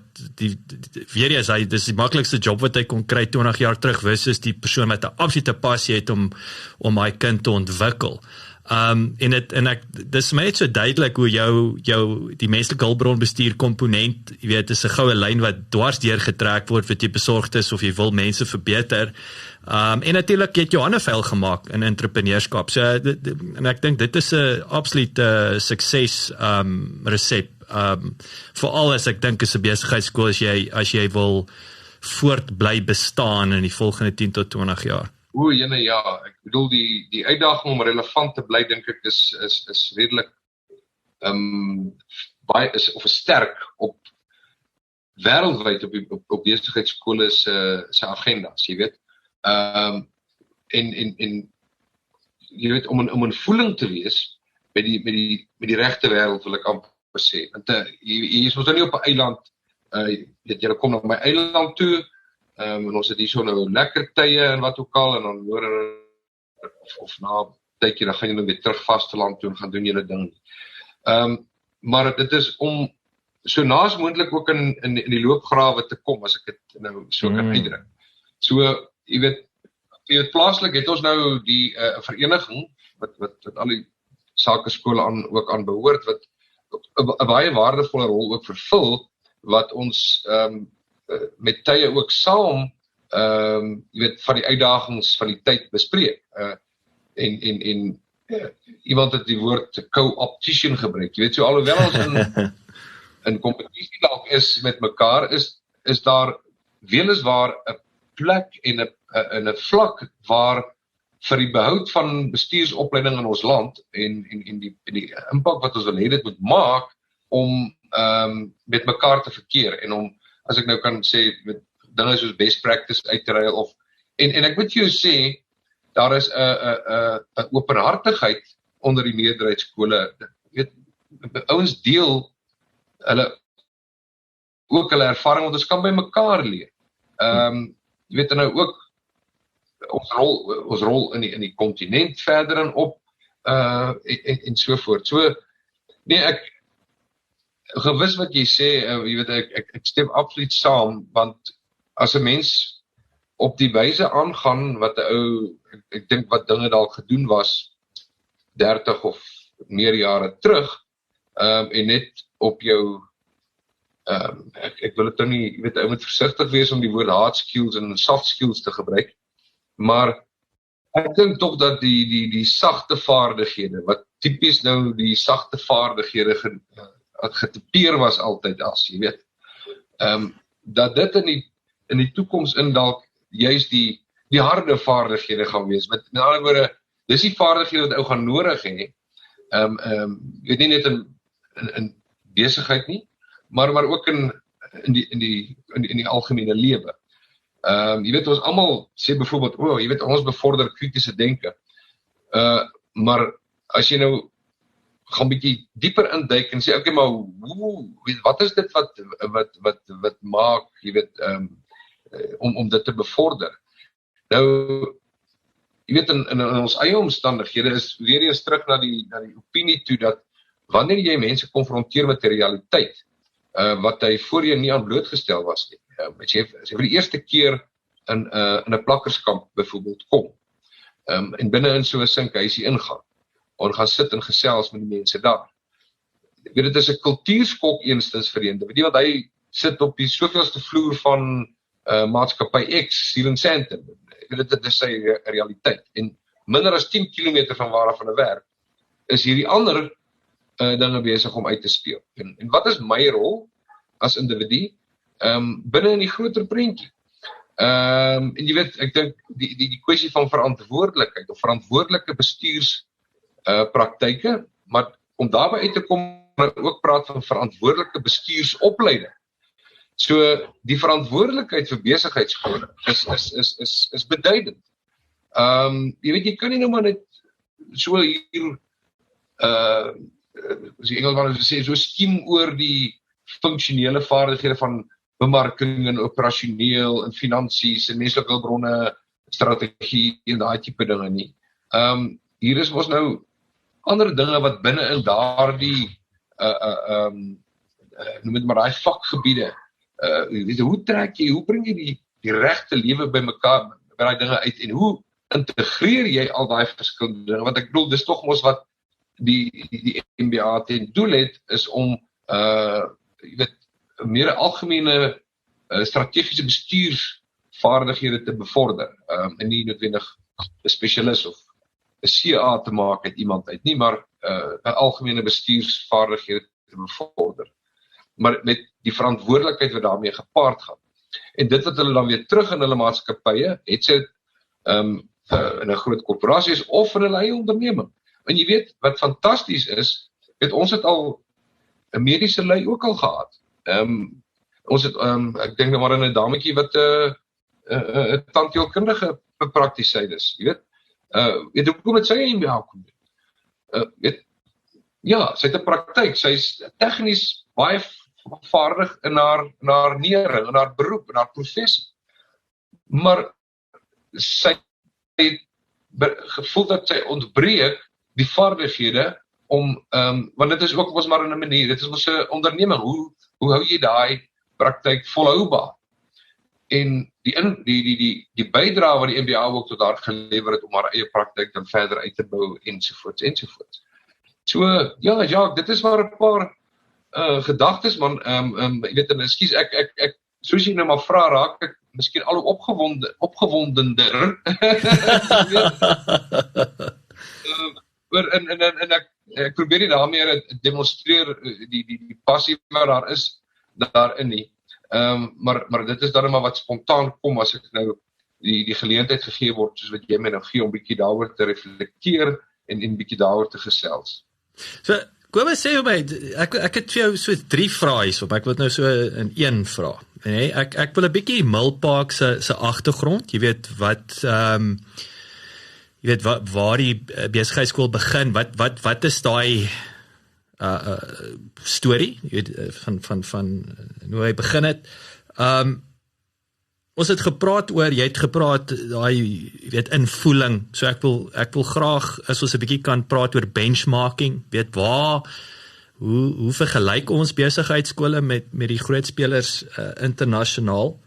weer eens, dis die maklikste job wat hy kon kry 20 jaar terug, versus die persoon wat 'n absolute passie het om my kind te ontwikkel. Dis my net so duidelik hoe jou die menslike hulpbronbestuur komponent, jy weet, is 'n goue lyn wat dwars deur getrek word, wat jy besorgd is of jy wil mense verbeter. En natuurlik het jou hande vuil gemaak in entrepreneurskap. So, en ek dink dit is 'n absolute sukses resep. Veral as ek dink is 'n besigheidskool as jy wil voort bly bestaan in die volgende 10 tot 20 jaar. Jene, ja, ek bedoel die uitdaging om relevant te bly, dink ek is redelik baie is sterk op wêreldwyd op besigheidskole se agendas, jy weet. En jy weet, om 'n voeling te wees met die regte wêreld, wil ek amper sê. Want hier is ons nou nie op 'n eiland, jy kom na my eiland toe, en ons het hier so nou lekker tye en wat ook al, en dan hoor of na tydjie, dan gaan jy nou weer terug vasteland toe en gaan doen julle ding. Maar dit is om so naas moontlik ook in die loopgrawe te kom, as ek dit nou so kan uitdruk. So, jy weet, plaaslik het ons nou die vereniging, wat al die sakeskole ook aan behoort, wat 'n baie waardevolle rol ook vervul, wat ons met tye ook saam, jy weet, van die uitdagings van die tyd bespreek. En iemand het die woord co-opetition gebruik. Jy weet, so alhoewel ons in kompetisie dalk is met mekaar, is daar weliswaar 'n plek en 'n vlak waar vir die behoud van bestuursopleiding in ons land en die impak wat ons wil hê dit moet maak om met mekaar te verkeer en om, as ek nou kan sê, met dinge soos best practice uit te ruil en ek moet vir jou sê, daar is 'n openhartigheid onder die meerderheidsskole. Weet, ouens deel hulle ervaring, want ons kan by mekaar leer. Jy weet nou ook ons rol in die kontinent verder en op en so voort. So nee, ek gewis wat jy sê, jy weet ek stem absoluut saam, want as 'n mens op die wyse aangaan wat 'n ou, ek dink wat dinge dalk gedoen was 30 of meer jare terug, en net op jou ek wil dit nou nie, jy weet, ou moet versigtig wees om die woord hard skills en soft skills te gebruik, maar ek dink tog dat die sagte vaardighede, wat tipies nou die sagte vaardighede getipeer was altyd as, jy weet, dat dit in die toekoms in dalk juist die harde vaardighede gaan wees. Met ander woorde, dis die vaardighede wat ou gaan nodig hê, weet nie net in besigheid nie, maar ook in die algemene lewe. Jy weet, ons almal sê byvoorbeeld, jy weet, ons bevorder kritiese denke. Maar as jy nou gaan bietjie dieper induik en sê, okay, maar wat is dit wat maak, jy weet, om dit te bevorder? Nou, jy weet in ons eie omstandighede is weer eens terug na die opinie toe dat wanneer jy mense konfronteer met die realiteit, wat hy voorheen nie aan blootgestel was nie. As jy vir die eerste keer in 'n plakkerskamp byvoorbeeld kom, en binne in so 'n sinkhuisie ingaan, en gaan sit en gesels met die mense daar. Ek weet, dit is 'n kultuurskok eerstens vir die individu, want hy sit op die soveelste vloer van maatskappy X hier in Sandton. Ek weet, dit is sy realiteit. En minder as 10 kilometer van waar af van 'n werk, is hierdie ander dinge besig om uit te speel. En wat is my rol as individu binne in die groter prentjie? En jy weet, ek dink die kwessie van verantwoordelikheid of verantwoordelike bestuurspraktyke, maar om daarby uit te kom, ook praat van verantwoordelike bestuursopleiding. So die verantwoordelikheid vir besigheidskode is beduidend. Jy weet, jy kan nie nou maar net so hier as die Engelsman sê, so skiem oor die funksionele vaardighede van bemarking en operasioneel en finansies en menslike hulpbronne, strategie en daai tipe dinge nie. Hier is ons nou ander dinge wat binne in daardie noem dit maar daai vakgebiede, hoe trek jy, hoe bring jy die regte lewe by mekaar, by daai dinge uit, en hoe integreer jy al daai verskillende dinge, want ek bedoel, dis tog mos wat die MBA ten doel het, is om jy weet, meer algemene strategiese bestuursvaardighede te bevorder, en nie noodwendig 'n spesialis of 'n CA te maak uit iemand uit nie, maar 'n algemene bestuursvaardighede te bevorder, maar met die verantwoordelikheid wat daarmee gepaard gaan. En dit wat hulle dan weer terug in hulle maatskappye, het sy in 'n groot korporasie is of in hulle eie onderneming. En jy weet, wat fantasties is, ons het al 'n mediese lui ook al gehad. Ons het, ek dink nou maar in 'n dametjie wat 'n tandheelkundige bepraktisyn is, jy weet, hoekom het sy 'n MBA kom doen? Ja, sy het 'n praktyk, sy is tegnies baie vaardig in haar nering, in haar beroep, in haar professie. Maar sy het gevoel dat sy ontbreek die vaardighede om, want dit is ook ons maar in 'n manier, dit is ons 'n onderneming, hoe hou jy daai praktyk volhoubaar? En die bydrae wat die MBA ook tot haar gelewer het om haar eie praktyk dan verder uit te bou, ensovoorts, ensovoorts. So, ja, Jacques, dit is maar 'n paar gedagtes, man, jy weet, en ekskuus, ek soos jy nou maar vra, raak ek miskien al opgewondender. En ek probeer nie daarmee demonstreer die passie wat daar is daarin nie. Maar dit is dan maar wat spontaan kom as ek nou die geleentheid gegee word, soos wat jy my nou gee om bietjie daaroor te reflekteer en bietjie daaroor te gesels. So, kom ons sê vir my, ek het vir jou so 3 vrae hierop, ek wil nou so in 1 vra. Nee, ek wil 'n bietjie Milpark se agtergrond, jy weet wat jy weet waar die besigheidskool begin, wat is daai storie, jy weet, van hoe hy begin het. Ons het gepraat oor, jy het gepraat daai, jy weet, invoeling. So ek wil graag as ons 'n bietjie kan praat oor benchmarking, weet hoe vergelyk ons besigheidskole met die groot spelers internasionaal.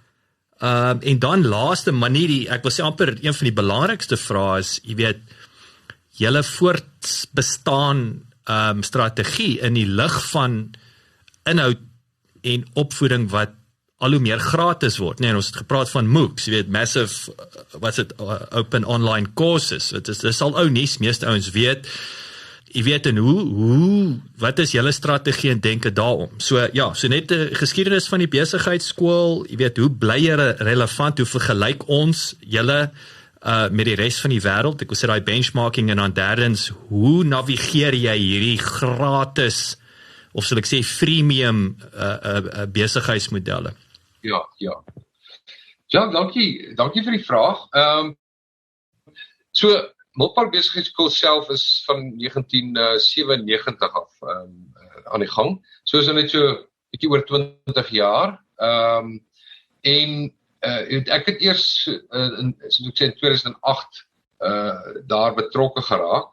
En dan laaste, maar nie ek wil sê amper een van die belangrikste vrae is, jy weet, julle voortbestaan strategie in die lig van inhoud en opvoeding wat al hoe meer gratis word. Nee, ons het gepraat van MOOCs, jy weet, massive, open online courses. Dis al ou nuus, meeste ouens weet, jy weet, en wat is julle strategie en denke daarom? So ja, so net die geskiedenis van die besigheidskool, jy weet, hoe bly jy relevant, hoe vergelyk ons julle met die res van die wêreld? Ek wil sê daai benchmarking, en dan derdens, hoe navigeer jy hierdie gratis, of sal ek sê freemium besigheidsmodelle? Ja. Ja, dankie vir die vraag. So, Milpark Besigheidskool self is van 1997 af aan die gang. So is dit net so bietjie oor 20 jaar. En ek het eers soos ek sê in 2008 daar betrokke geraak.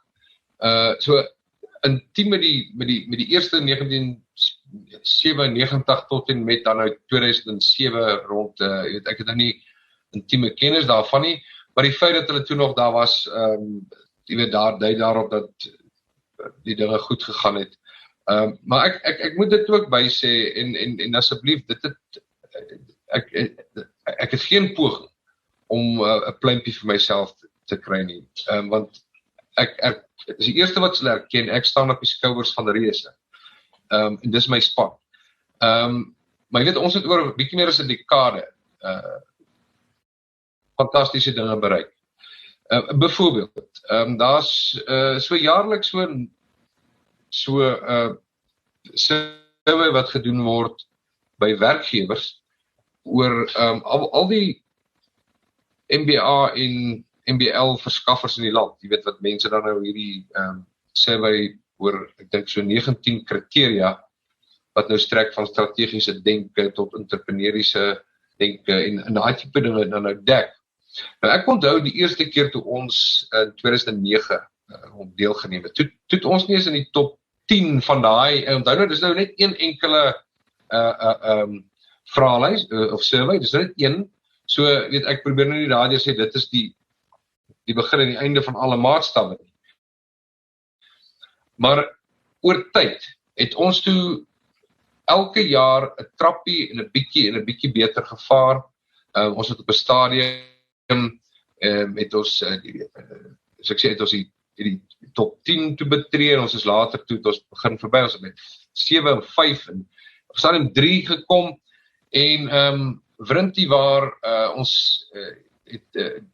So intiem met die eerste 1997 tot en met dan nou 2007 rond, ek het nou nie intieme kennis daarvan nie, maar die feit dat hulle toe nog daar was, daar dui daarop dat die dinge goed gegaan het. Maar ek moet dit ook by sê, en asseblief, ek het geen poging om 'n pluimpie vir myself te kry nie, want ek is die eerste wat sal erken, ek staan op die skouers van reëse, en dis my span. Maar jy weet, ons het oor 'n bietjie meer as 'n dekade fantastiese dinge bereik. Byvoorbeeld, daar's so jaarliks so survey wat gedoen word by werkgewers oor al die MBA en MBL verskaffers in die land. Jy weet wat mense dan nou hierdie survey oor, ek dink so 19 kriteria wat nou strek van strategiese denke tot entrepreneuriese denke en daai tipe dinge dan nou dek. Nou ek onthou die eerste keer toe ons in 2009 deelgeneem het. Toe ons nie eens in die top 10 van daai, onthou nou, dis nou net een enkele vraelys of survey, dis net een. So weet ek probeer nou nie daardie sê dit is die begin en die einde van alle maatstawwe nie. Maar oor tyd het ons toe elke jaar 'n trappie en 'n bietjie beter gevaar. Ons het op 'n stadium het ons so ek sê het ons die top 10 toe betree en ons is later toe ons begin verby, ons het met 7 en 5 en op stadium 3 gekom en Vrintie waar ons het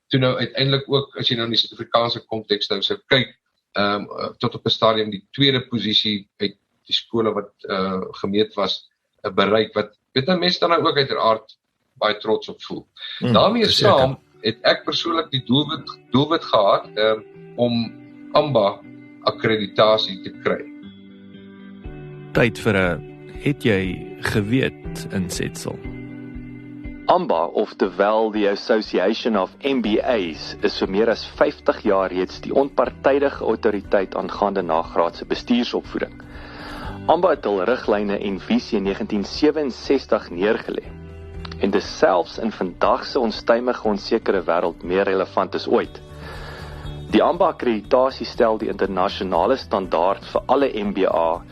toe nou uiteindelik ook, as jy nou in die Suid-Afrikaanse konteks nou sou kyk, tot op 'n stadium die tweede posisie uit die skole wat gemeet was, bereik, wat weet nou mense dan nou ook uiteraard baie trots op voel. Daarmee saam het ek persoonlik die doelwit gehad om AMBA akkreditasie te kry. Tyd vir 'n het jy geweet insetsel. AMBA, oftewel die Association of MBAs, is vir meer as 50 jaar reeds die onpartydige autoriteit aangaande nagraadse bestuursopvoeding. AMBA het hul riglyne en visie in 1967 neergelê en dis selfs in vandag se onstuimige onsekere wêreld meer relevant as ooit. Die AMBA-akkreditasie stel die internasionale standaard vir alle MBA,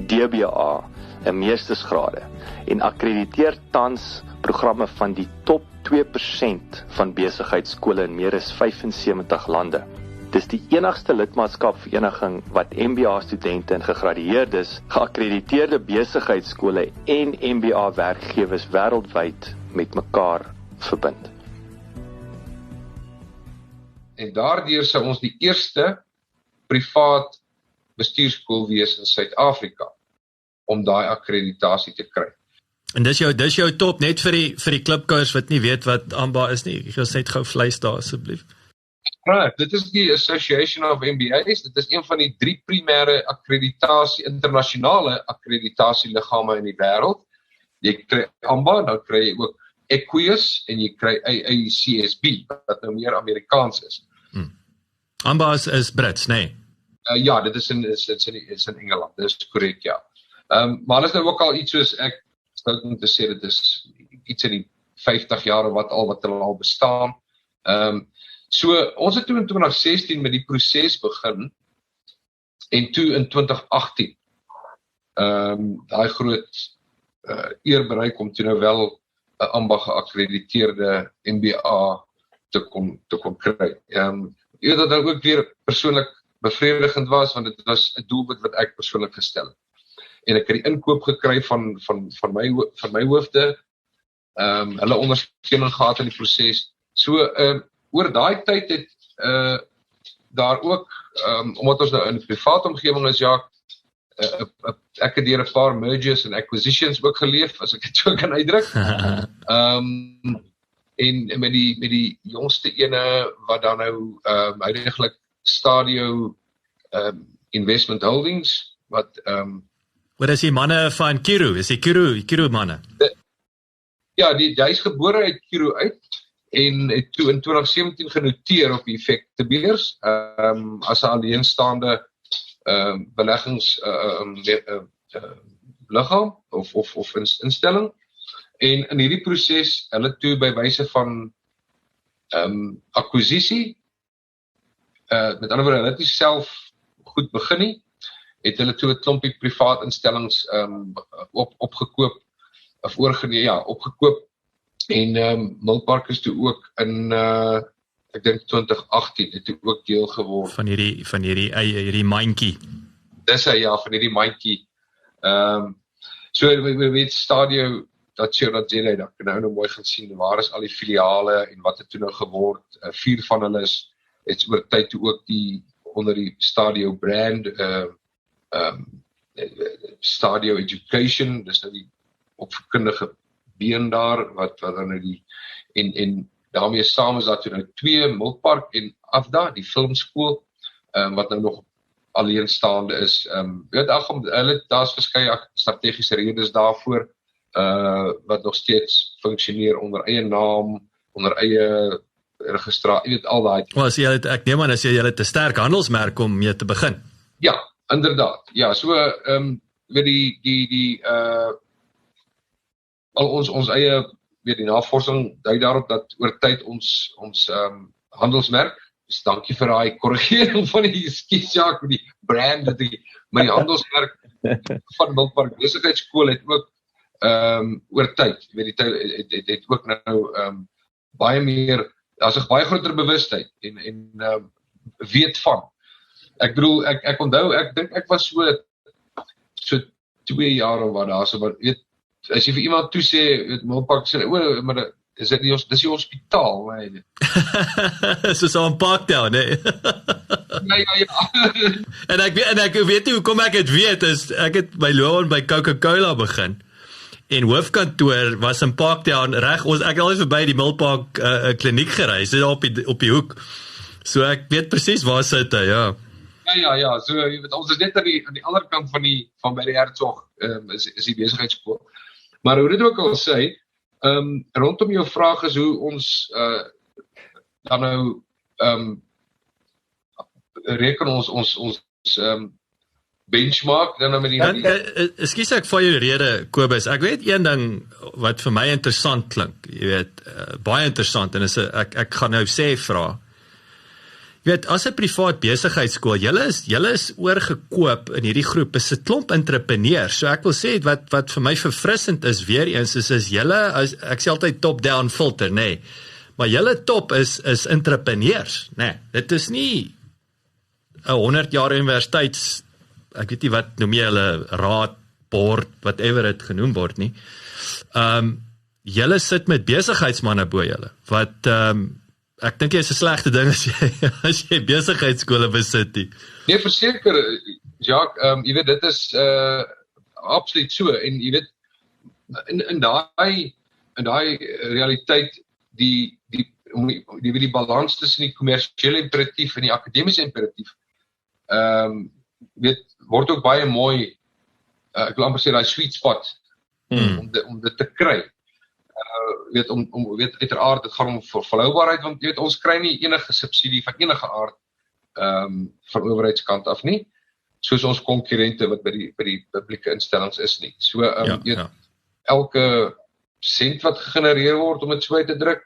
DBA en meestersgrade en akkrediteer tans programme van die top 2% van besigheidskole in meer as 75 lande. Dis die enigste lidmaatskapvereniging wat MBA-studente en gegradueerdes, geakkrediteerde besigheidskole en MBA-werkgewers wêreldwyd met mekaar verbind. En daardeur sou ons die eerste privaat bestuurskool wees in Suid-Afrika om daai akkreditasie te kry. En dis jou top net vir die klipkouers wat nie weet wat AMBA is nie. Ek gaan net gou vleis daar asseblief. Right, dit is die Association of MBAs. Dit is een van die 3 primêre internasionale akkreditasieliggame in die wêreld. Jy kry AMBA, nou kry jy ook Equius en jy kry AACSB, wat nou meer Amerikaans is. AMBA is Brits, nee? Ja, dit is in Engeland, dit is korrek, ja. Maar dit is nou ook al iets soos, ek stout om te sê, dit is iets in die 50 jaar wat hulle al bestaan. So, ons het toe in 2016 met die proses begin, en toe in 2018, daai groot eer bereik om toe nou wel 'n AMBA geakkrediteerde MBA te kon kry. Jy weet dat ook weer persoonlik bevredigend was, want dit was 'n doelwit wat ek persoonlik gestel het. En ek het die inkoop gekry van my hoofde, hulle ondersteuning gehad in die proses. So, oor daai tyd het daar ook, omdat ons nou in 'n private omgewing is, ja, ek het deur 'n paar mergers en acquisitions ook geleef, as ek dit so kan uitdruk. En met die jongste ene wat dan nou huidiglik Stadio Investment Holdings wat Wat is die manne van Kiru? Is die Kiru manne? Ja, hy is gebore uit Kiru uit en het toe in 2017 genoteer op die effektebeurs as 'n alleenstaande liggaam of instelling. En in hierdie proses, hulle toe by wyse van akkwisisie, met ander woorde, hulle het nie self goed begin nie, het hulle toe 'n klompie privaat instellings opgekoop of opgekoop en Milpark is toe ook in ek dink 2018 het toe ook deel geword van hierdie mandjie. Dis van hierdie mandjie. So we weet stadio.co.za, dan kan nou mooi gaan sien waar is al die filiale en wat het toe nou geword. 4 van hulle het oor tyd toe ook onder die Stadio brand Stadio Education, dis nou die opvoedkundige been daar wat dan nou en daarmee saam is daar toe nou 2 Milpark en AFDA, die filmskool wat nou nog alleenstaande is. Daar's verskeie strategiese redes daarvoor wat nog steeds funksioneer onder eie naam, onder eie registrasie, al daai. Ek neem aan as jy 'n sterk handelsmerk om mee te begin. Ja, inderdaad. Ja, so al ons eie die navorsing dui daarop dat oor tyd ons handelsmerk, dus dankie vir daai korrigering van die skiesjaak met die brand maar die handelsmerk van Milpark Besigheidskool het ook oor tyd, het ook nou baie meer, daar's 'n baie groter bewustheid en weet van. Ek bedoel, ek onthou, ek dink ek was so 2 jaar of wat daar, so wat weet, as jy vir iemand toe sê, weet Milpark sê, maar dis die hospitaal, nee. So 'n Parktown, nee. Ja. En ek weet nie hoekom ek dit weet, ek het by loopbaan by Coca-Cola begin. En hoofkantoor was in Parktown reg, ek het al verby die Milpark kliniek gereis, op die hoek. So ek weet presies waar sit hy, ja. Ja, so jy weet, ons is net aan die ander kant van by die Hertzog, is die besigheidskool. Maar hoe dit ook al sê, rondom jou vraag is hoe ons dan nou reken ons benchmark dan nou met die Ekskuus ek vir jou rede, Kobus. Ek weet een ding wat vir my interessant klink. Jy weet, baie interessant en ek gaan nou vra. Jy weet, as 'n privaat besigheidskool, julle is oorgekoop in hierdie groep, is 'n klomp entrepreneurs. So ek wil sê wat vir my verfrissend is weer eens is julle, ek sê altyd top-down filter, nee. Maar julle top is entrepreneurs, nee. Dit is nie 'n 100 jaar universiteits, ek weet nie wat noem jy hulle, raad, board, whatever dit genoem word nie. Julle sit met besigheidsmanne bo julle, wat ek dink dit is 'n slegte ding as jy besigheidskole besit nie. Nee, verseker, Jacques, jy weet, dit is absoluut so, en jy weet, in daai realiteit, die balans tussen die kommersiële imperatief en die akademiese imperatief, weet, word ook baie mooi, ek wil amper sê, daai sweet spot, om dit te kry. Weet, uiteraard, dit gaan om volhoubaarheid, want jy weet, ons kry nie enige subsidie van enige aard van owerheidskant af nie, soos ons konkurrente wat by die publieke instellings is nie. So, elke sent wat gegenereer word om dit so uit te druk,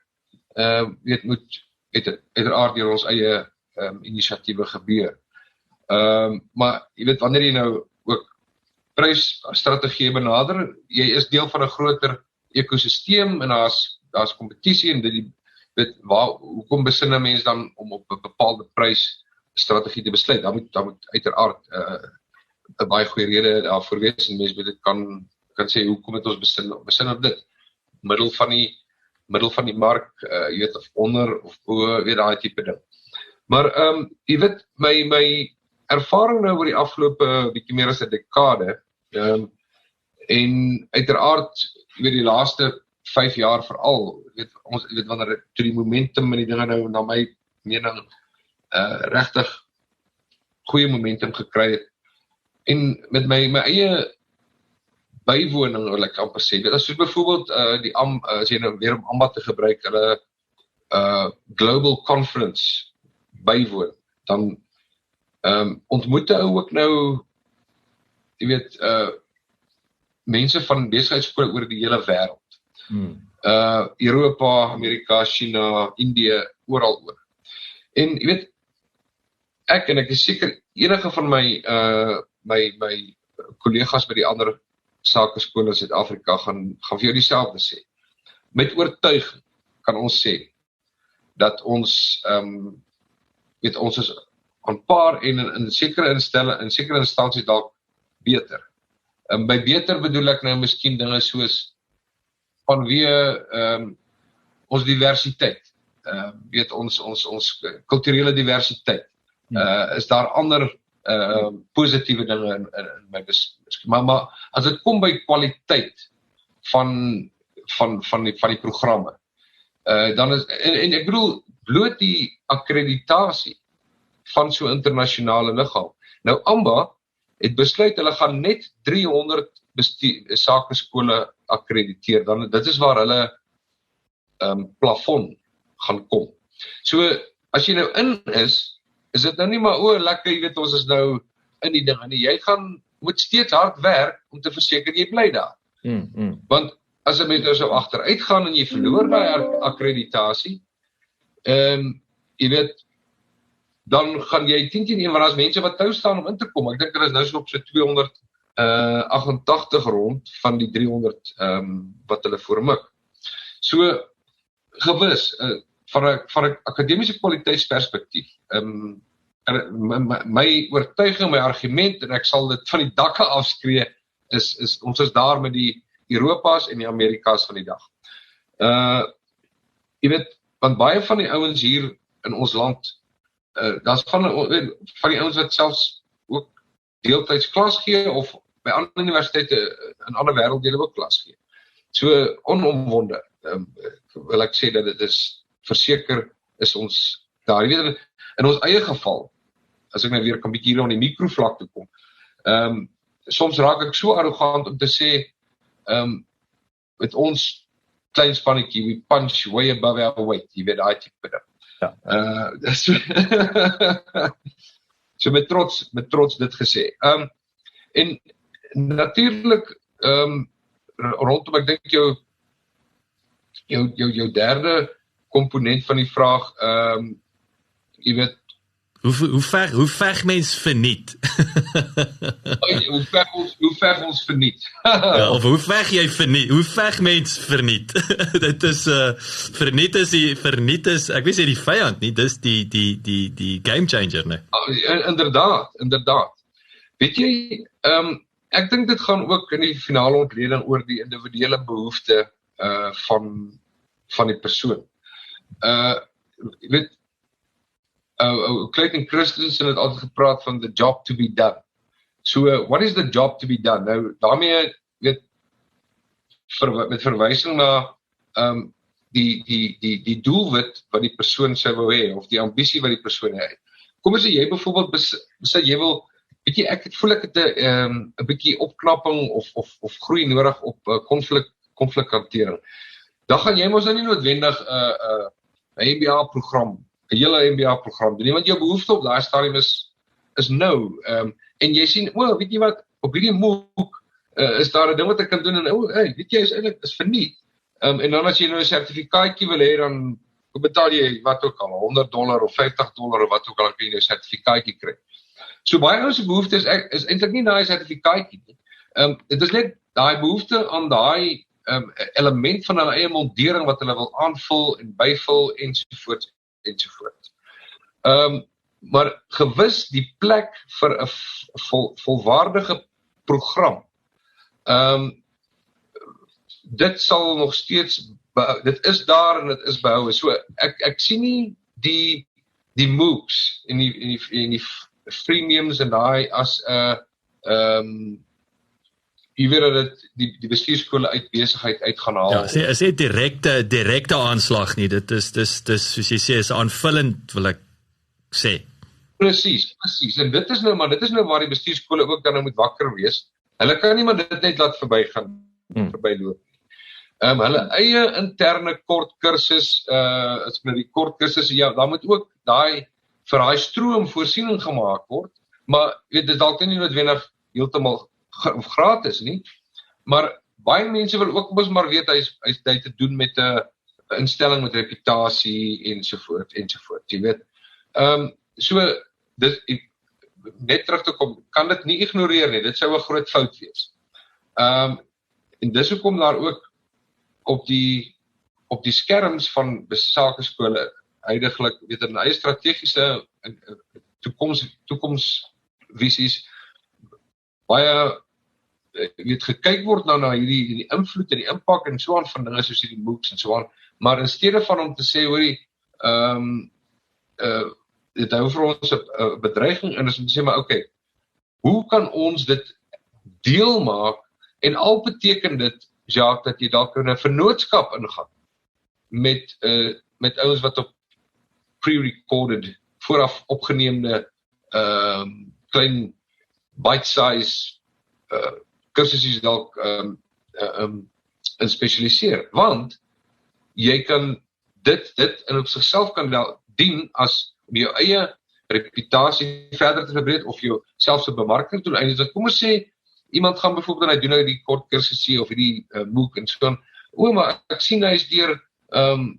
weet, moet uiteraard deur ons eie inisiatiewe gebeur. Maar jy weet, wanneer jy nou ook prysstrategie benader, jy is deel van 'n groter ekosisteem en daar's kompetisie en weet hoekom besin 'n mens dan om op 'n bepaalde prysstrategie te besluit? Dan moet uiteraard 'n baie goeie rede daarvoor wees en mense moet dit kan sê hoekom het ons besin op dit? Middel van die mark, jy weet, of onder of bo, weet daai tipe ding. Maar jy weet, my ervaring nou oor die afgelope bietjie meer as 'n dekade, en uiteraard weet die laaste 5 jaar veral, ons weet wanneer toe die momentum en die dinge nou na my mening regtig goeie momentum gekry het. En met my eie bywoning, wil ek amper sê, dit is soos byvoorbeeld as jy nou weer om AMBA te gebruik, global conference bywoon, dan ontmoet hy ook nou, jy weet, mense van besigheidskole oor die hele wêreld. Europa, Amerika, China, Indië, oral oor. En jy weet, ek is seker enige van my kollegas by die ander sakeskole in Suid-Afrika gaan vir jou dieselfde sê. Met oortuiging kan ons sê dat ons ons is aan paar en in sekere instansies dalk beter. By beter bedoel ek nou miskien dinge soos vanweë ons diversiteit. Ons kulturele diversiteit. Is daar ander positiewe dinge in my beskryf. Maar as dit kom by kwaliteit van die programme, dan is, en ek bedoel, bloot die akkreditasie van so internasionale liggaam. Nou AMBA het besluit, hulle gaan net 300 sakeskole akkrediteer, dan dit is waar hulle plafon gaan kom. So, as jy nou in is dit nou nie maar, lekker, jy weet, ons is nou in die ding, nie. Jy moet steeds hard werk om te verseker jy bly daar. Want as 'n mens nou so agteruit gaan en jy verloor daai akkreditasie, jy weet, dan gaan jy 10-1, want as mense wat tou staan om in te kom, ek dink is nou so op so 288 rond van die 300 wat hulle voormik. So, gewis, van 'n akademiese kwaliteitsperspektief, my oortuiging, my argument, en ek sal dit van die dakke afskree, is ons is daar met die Europas en die Amerikas van die dag. Jy weet, want baie van die ouens hier in ons land, daar's van die ouens wat selfs ook deeltyds klas gee, of by ander universiteite in ander wêrelddele ook klas gee. So onomwonde, wil ek sê dat dit is, verseker is ons daar. Jy weet, in ons eie geval, as ek nou weer kan bietjie hier aan die mikrovlak toe kom, soms raak ek so arrogant om te sê, met ons klein spannetjie, we punch way above our weight, jy weet, daai tipe ding. So met trots dit gesê. En natuurlik, rondom, ek dink jou derde komponent van die vraag, jy weet, hoe veg mens verniet? Hoe veg ons verniet? Ja, of hoe veg jy verniet? Hoe veg mens verniet? Dit is verniet is, ek weet nie die vyand nie, dis die game changer, nee. Inderdaad. Weet jy, ek dink dit gaan ook in die finale ontleding oor die individuele behoefte van die persoon. Jy weet, Clayton Christensen het altyd gepraat van the job to be done. So, what is the job to be done? Nou, daarmee, weet, met verwysing na die doelwit wat die persoon sou wou hê, of die ambisie wat die persoon het. Kom as jy byvoorbeeld besê jy wil, weet jy, ek voel ek het 'n bietjie opknapping of groei nodig op konflikhantering. Dan gaan jy mos nou nie noodwendig 'n MBA-program, 'n hele MBA-program doen nie, want jou behoefte op daai stadium is nou. En jy sien, weet jy wat, op hierdie MOOC is daar 'n ding wat ek kan doen, en weet jy, is verniet. En dan as jy nou 'n sertifikaatjie wil hê, dan betaal jy wat ook al, $100 of $50 of wat ook al, dan kan jy nou 'n sertifikaatjie kry. So baie ouens se behoefte is eintlik nie daai sertifikaatjie nie. Dit is net daai behoefte aan daai element van hulle eie montering wat hulle wil aanvul en byvul ensovoorts. Maar gewis die plek vir 'n volwaardige program, dit sal nog steeds, dit is daar en dit is behou. So ek sien nie die MOOCs en die freemiums en daai as jy weet dat die bestuurskole uit besigheid uit gaan haal. Ja, is nie direkte aanslag nie. Dit is soos jy sê, is aanvullend, wil ek sê. Presies. En dit is nou waar die bestuurskole ook dan nou moet wakker wees. Hulle kan nie maar dit net laat verbyloop. Hulle eie interne kort kursus, as ek nou die kort kursus, ja, daar moet ook vir daai stroom voorsiening gemaak word, maar dit is dalk nie noodwendig heeltemal gratis nie, maar baie mense wil ook mos maar weet, hy het te doen met 'n instelling met reputasie, ensovoort, jy weet. So, net terug te kom, kan dit nie ignoreer nie, dit sou 'n groot fout wees. En dis hoekom daar ook op die skerms van sakeskole huidiglik, weet 'n eie strategiese toekomsvisies baie gekyk word na hierdie invloed en die impak en so aan van dinge soos hierdie MOOCs en so aan, maar in steede van om te sê, hoorie, dit hou vir ons 'n bedreiging en is om te sê, maar okay, hoe kan ons dit deel maak en al beteken dit, Jacques, dat jy dalk in 'n vennootskap ingaan met ouens wat op pre-recorded, vooraf opgeneemde klein bite-size kursusse dalk in spesialiseer, want jy kan dit in op sigself kan dien as om jou eie reputasie verder te verbreek of jou selfs 'n bemarking doen. En kom ons sê iemand gaan byvoorbeeld en hy doen nou die kort kursusse of hierdie MOOC en so, maar ek sien hy is deur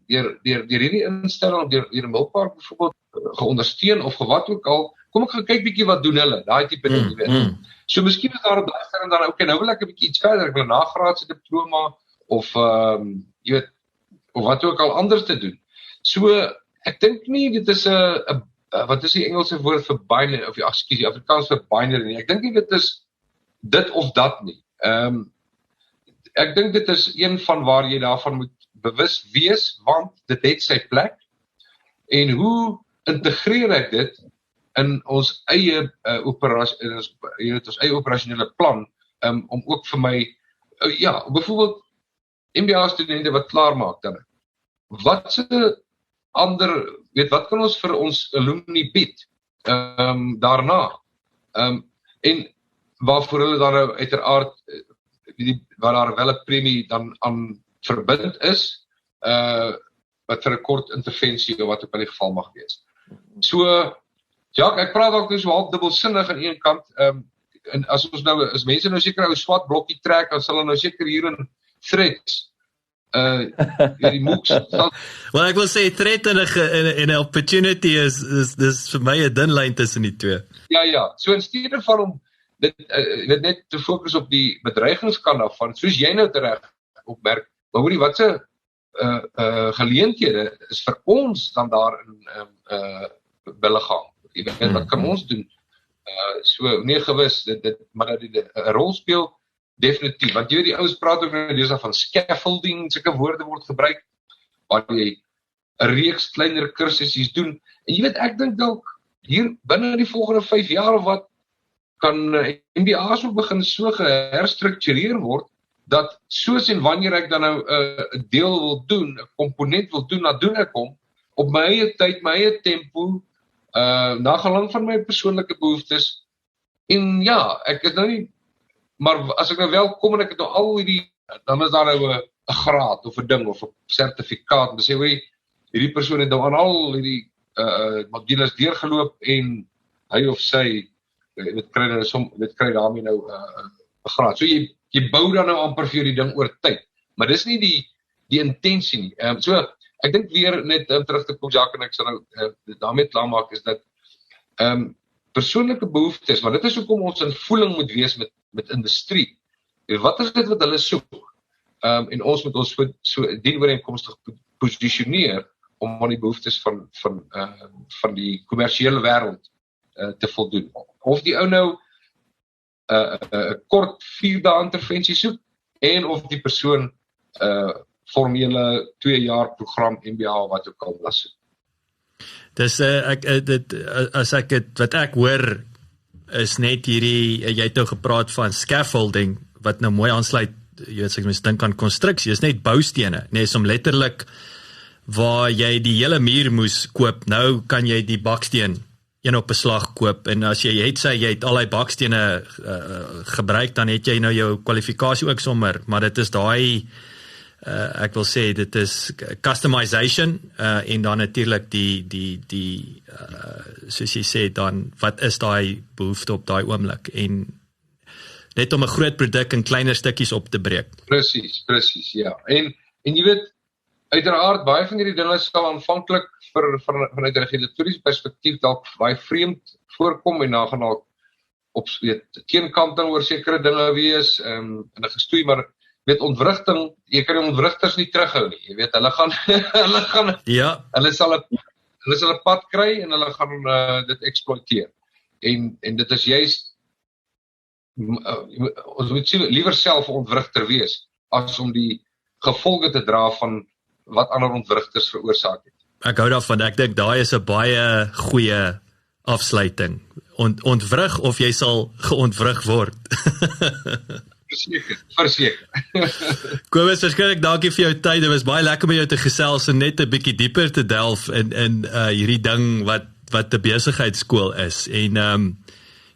hierdie instelling, deur 'n Milpark byvoorbeeld geondersteun of wat ook al, kom ek gaan kyk bietjie wat doen hulle, daai tipe ding, jy weet. So miskien is daar 'n bladsy en dan, okay, nou wil ek 'n bietjie iets verder, ek wil 'n nagraadse diploma of jy weet, of wat ook al anders te doen. So ek dink nie dit is 'n wat is die Engelse woord vir binary of die Afrikaans vir binary nie. Ek dink nie dit is dit of dat nie. Ek dink dit is een van waar jy daarvan moet bewus wees, want dit het sy plek. En hoe integreer ek dit in ons eie operasionele plan, om ook vir my, byvoorbeeld MBA-studente wat klaarmaak dan. Wat kan ons vir ons alumni bied daarna? En waarvoor hulle dan nou uiteraard waar daar wel 'n premie dan aan verbind is, wat vir 'n kort intervensie of wat ook al die geval mag wees. So, Jacques, ek praat ook so half dubbelsinnig aan een kant, en as mense nou seker 'n swart blokkie trek, dan sal hulle nou seker hier in threads die MOOCs. Well, ek wil sê threat en 'n opportunity is vir my 'n dun lyn tussen die twee. Ja, so in steede van om dit net te fokus op die bedreigingskant daarvan, soos jy nou tereg opmerk, maar hoorie, wat se geleenthede is vir ons dan daar in belegaan. Jy weet, wat kan ons doen? So, nee gewis, maar dat dit 'n rol speel, definitief, want jy weet die ouens praat ook nou van scaffolding, sulke woorde word gebruik, waar jy 'n reeks kleiner kursusse doen, en jy weet, ek dink dalk, hier, binne die volgende 5 jaar of wat, kan MBA's ook begin so geherstruktureer word, dat soos en wanneer ek dan nou 'n deel wil doen, 'n komponent wil doen, dan doen ek hom, op my eie tyd, my eie tempo, na gelang van my persoonlike behoeftes, en ja, ek is nou nie, maar as ek nou wel kom en ek het nou al hierdie, dan is daar nou 'n graad of 'n ding of 'n sertifikaat, en sê, hierdie persoon het nou aan al hierdie modules deurgeloop en hy of sy dit kry daarmee nou 'n graad. So jy bou dan nou amper vir die ding oor tyd, maar dis nie die intensie nie. So ek dink weer net terug te kom, Jacques, en ek sal nou daarmee klaar maak, is dat persoonlike behoeftes, maar dit is hoekom ons in voeling moet wees met industrie. Wat is dit wat hulle soek? En ons moet ons so dienooreenkomstig posisioneer om aan die behoeftes van die kommersiële wêreld te voldoen. Of die ou nou 'n kort 4 dae intervensie soek, en of die persoon formele 2 jaar program MBA wat ook al was. Dis wat ek hoor is net hierdie, jy het nou gepraat van scaffolding wat nou mooi aansluit, jy weet, ek mens dink aan konstruksie, is net boustene, net om letterlik waar jy die hele muur moes koop, nou kan jy die baksteen een op 'n slag koop, en as jy het al die bakstene gebruik, dan het jy nou jou kwalifikasie ook sommer, maar dit is daai ek wil sê dit is customization en dan natuurlik die soos jy sê dan wat is daai behoefte op daai oomblik en net om 'n groot produk in kleiner stukkies op te breek. Presies, ja. En jy weet, uiteraard baie van hierdie dinge sal aanvanklik vanuit 'n regulatoriese perspektief dalk baie vreemd voorkom en dan gaan dalk op teenkanting oor sekere dinge wees in 'n gestoei, maar weet ontwrigting, jy kan die ontwrigters nie terughou nie. Jy weet hulle gaan Ja. hulle sal 'n pad kry en hulle gaan dit eksploiteer. En dit is juist ons moet liewer self 'n ontwrigter wees as om die gevolge te dra van wat ander ontwrigters veroorsaak het. Ek hou daarvan, ek dink daai is 'n baie goeie afsluiting. Ontwrig of jy sal geontwrig word. Verseker. Kobus, verskriklik dankie vir jou tyd. Dit was baie lekker om jou te gesels en net 'n bietjie dieper te delf in hierdie ding wat 'n besigheidskool is. En ek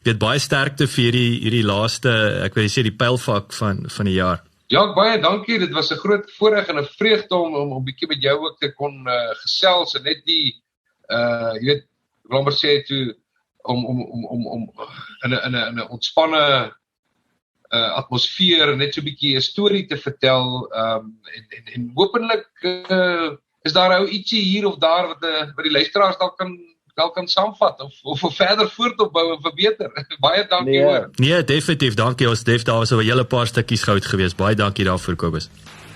weet baie sterkte vir hierdie laaste, ek wil sê die pylvak van die jaar. Ja, baie dankie. Dit was 'n groot voorreg en 'n vreugde om bietjie met jou ook te kon gesels en net die jy weet, ek wil maar sê toe om in 'n ontspanne atmosfeer net so 'n bietjie 'n storie te vertel en hopelik is daar ou ietsie hier of daar wat die luisteraars dalk kan saamvat of verder voortopbou en verbeter. Baie dankie hoor. Nee, definitief, dankie. Daar was 'n hele paar stukkies goud geweest. Baie dankie daarvoor, Kobus.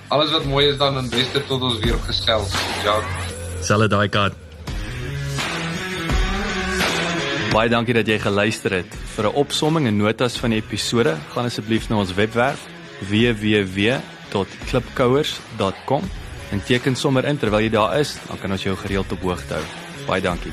Alles wat mooi is dan en beste tot ons weer gesels. Ja. Selfe daai kant. Baie dankie dat jy geluister het. Vir 'n opsomming en notas van die episode, gaan asseblief na ons webwerf www.klipkouers.com en teken sommer in terwyl jy daar is, dan kan ons jou gereeld op hoogte hou. Baie dankie.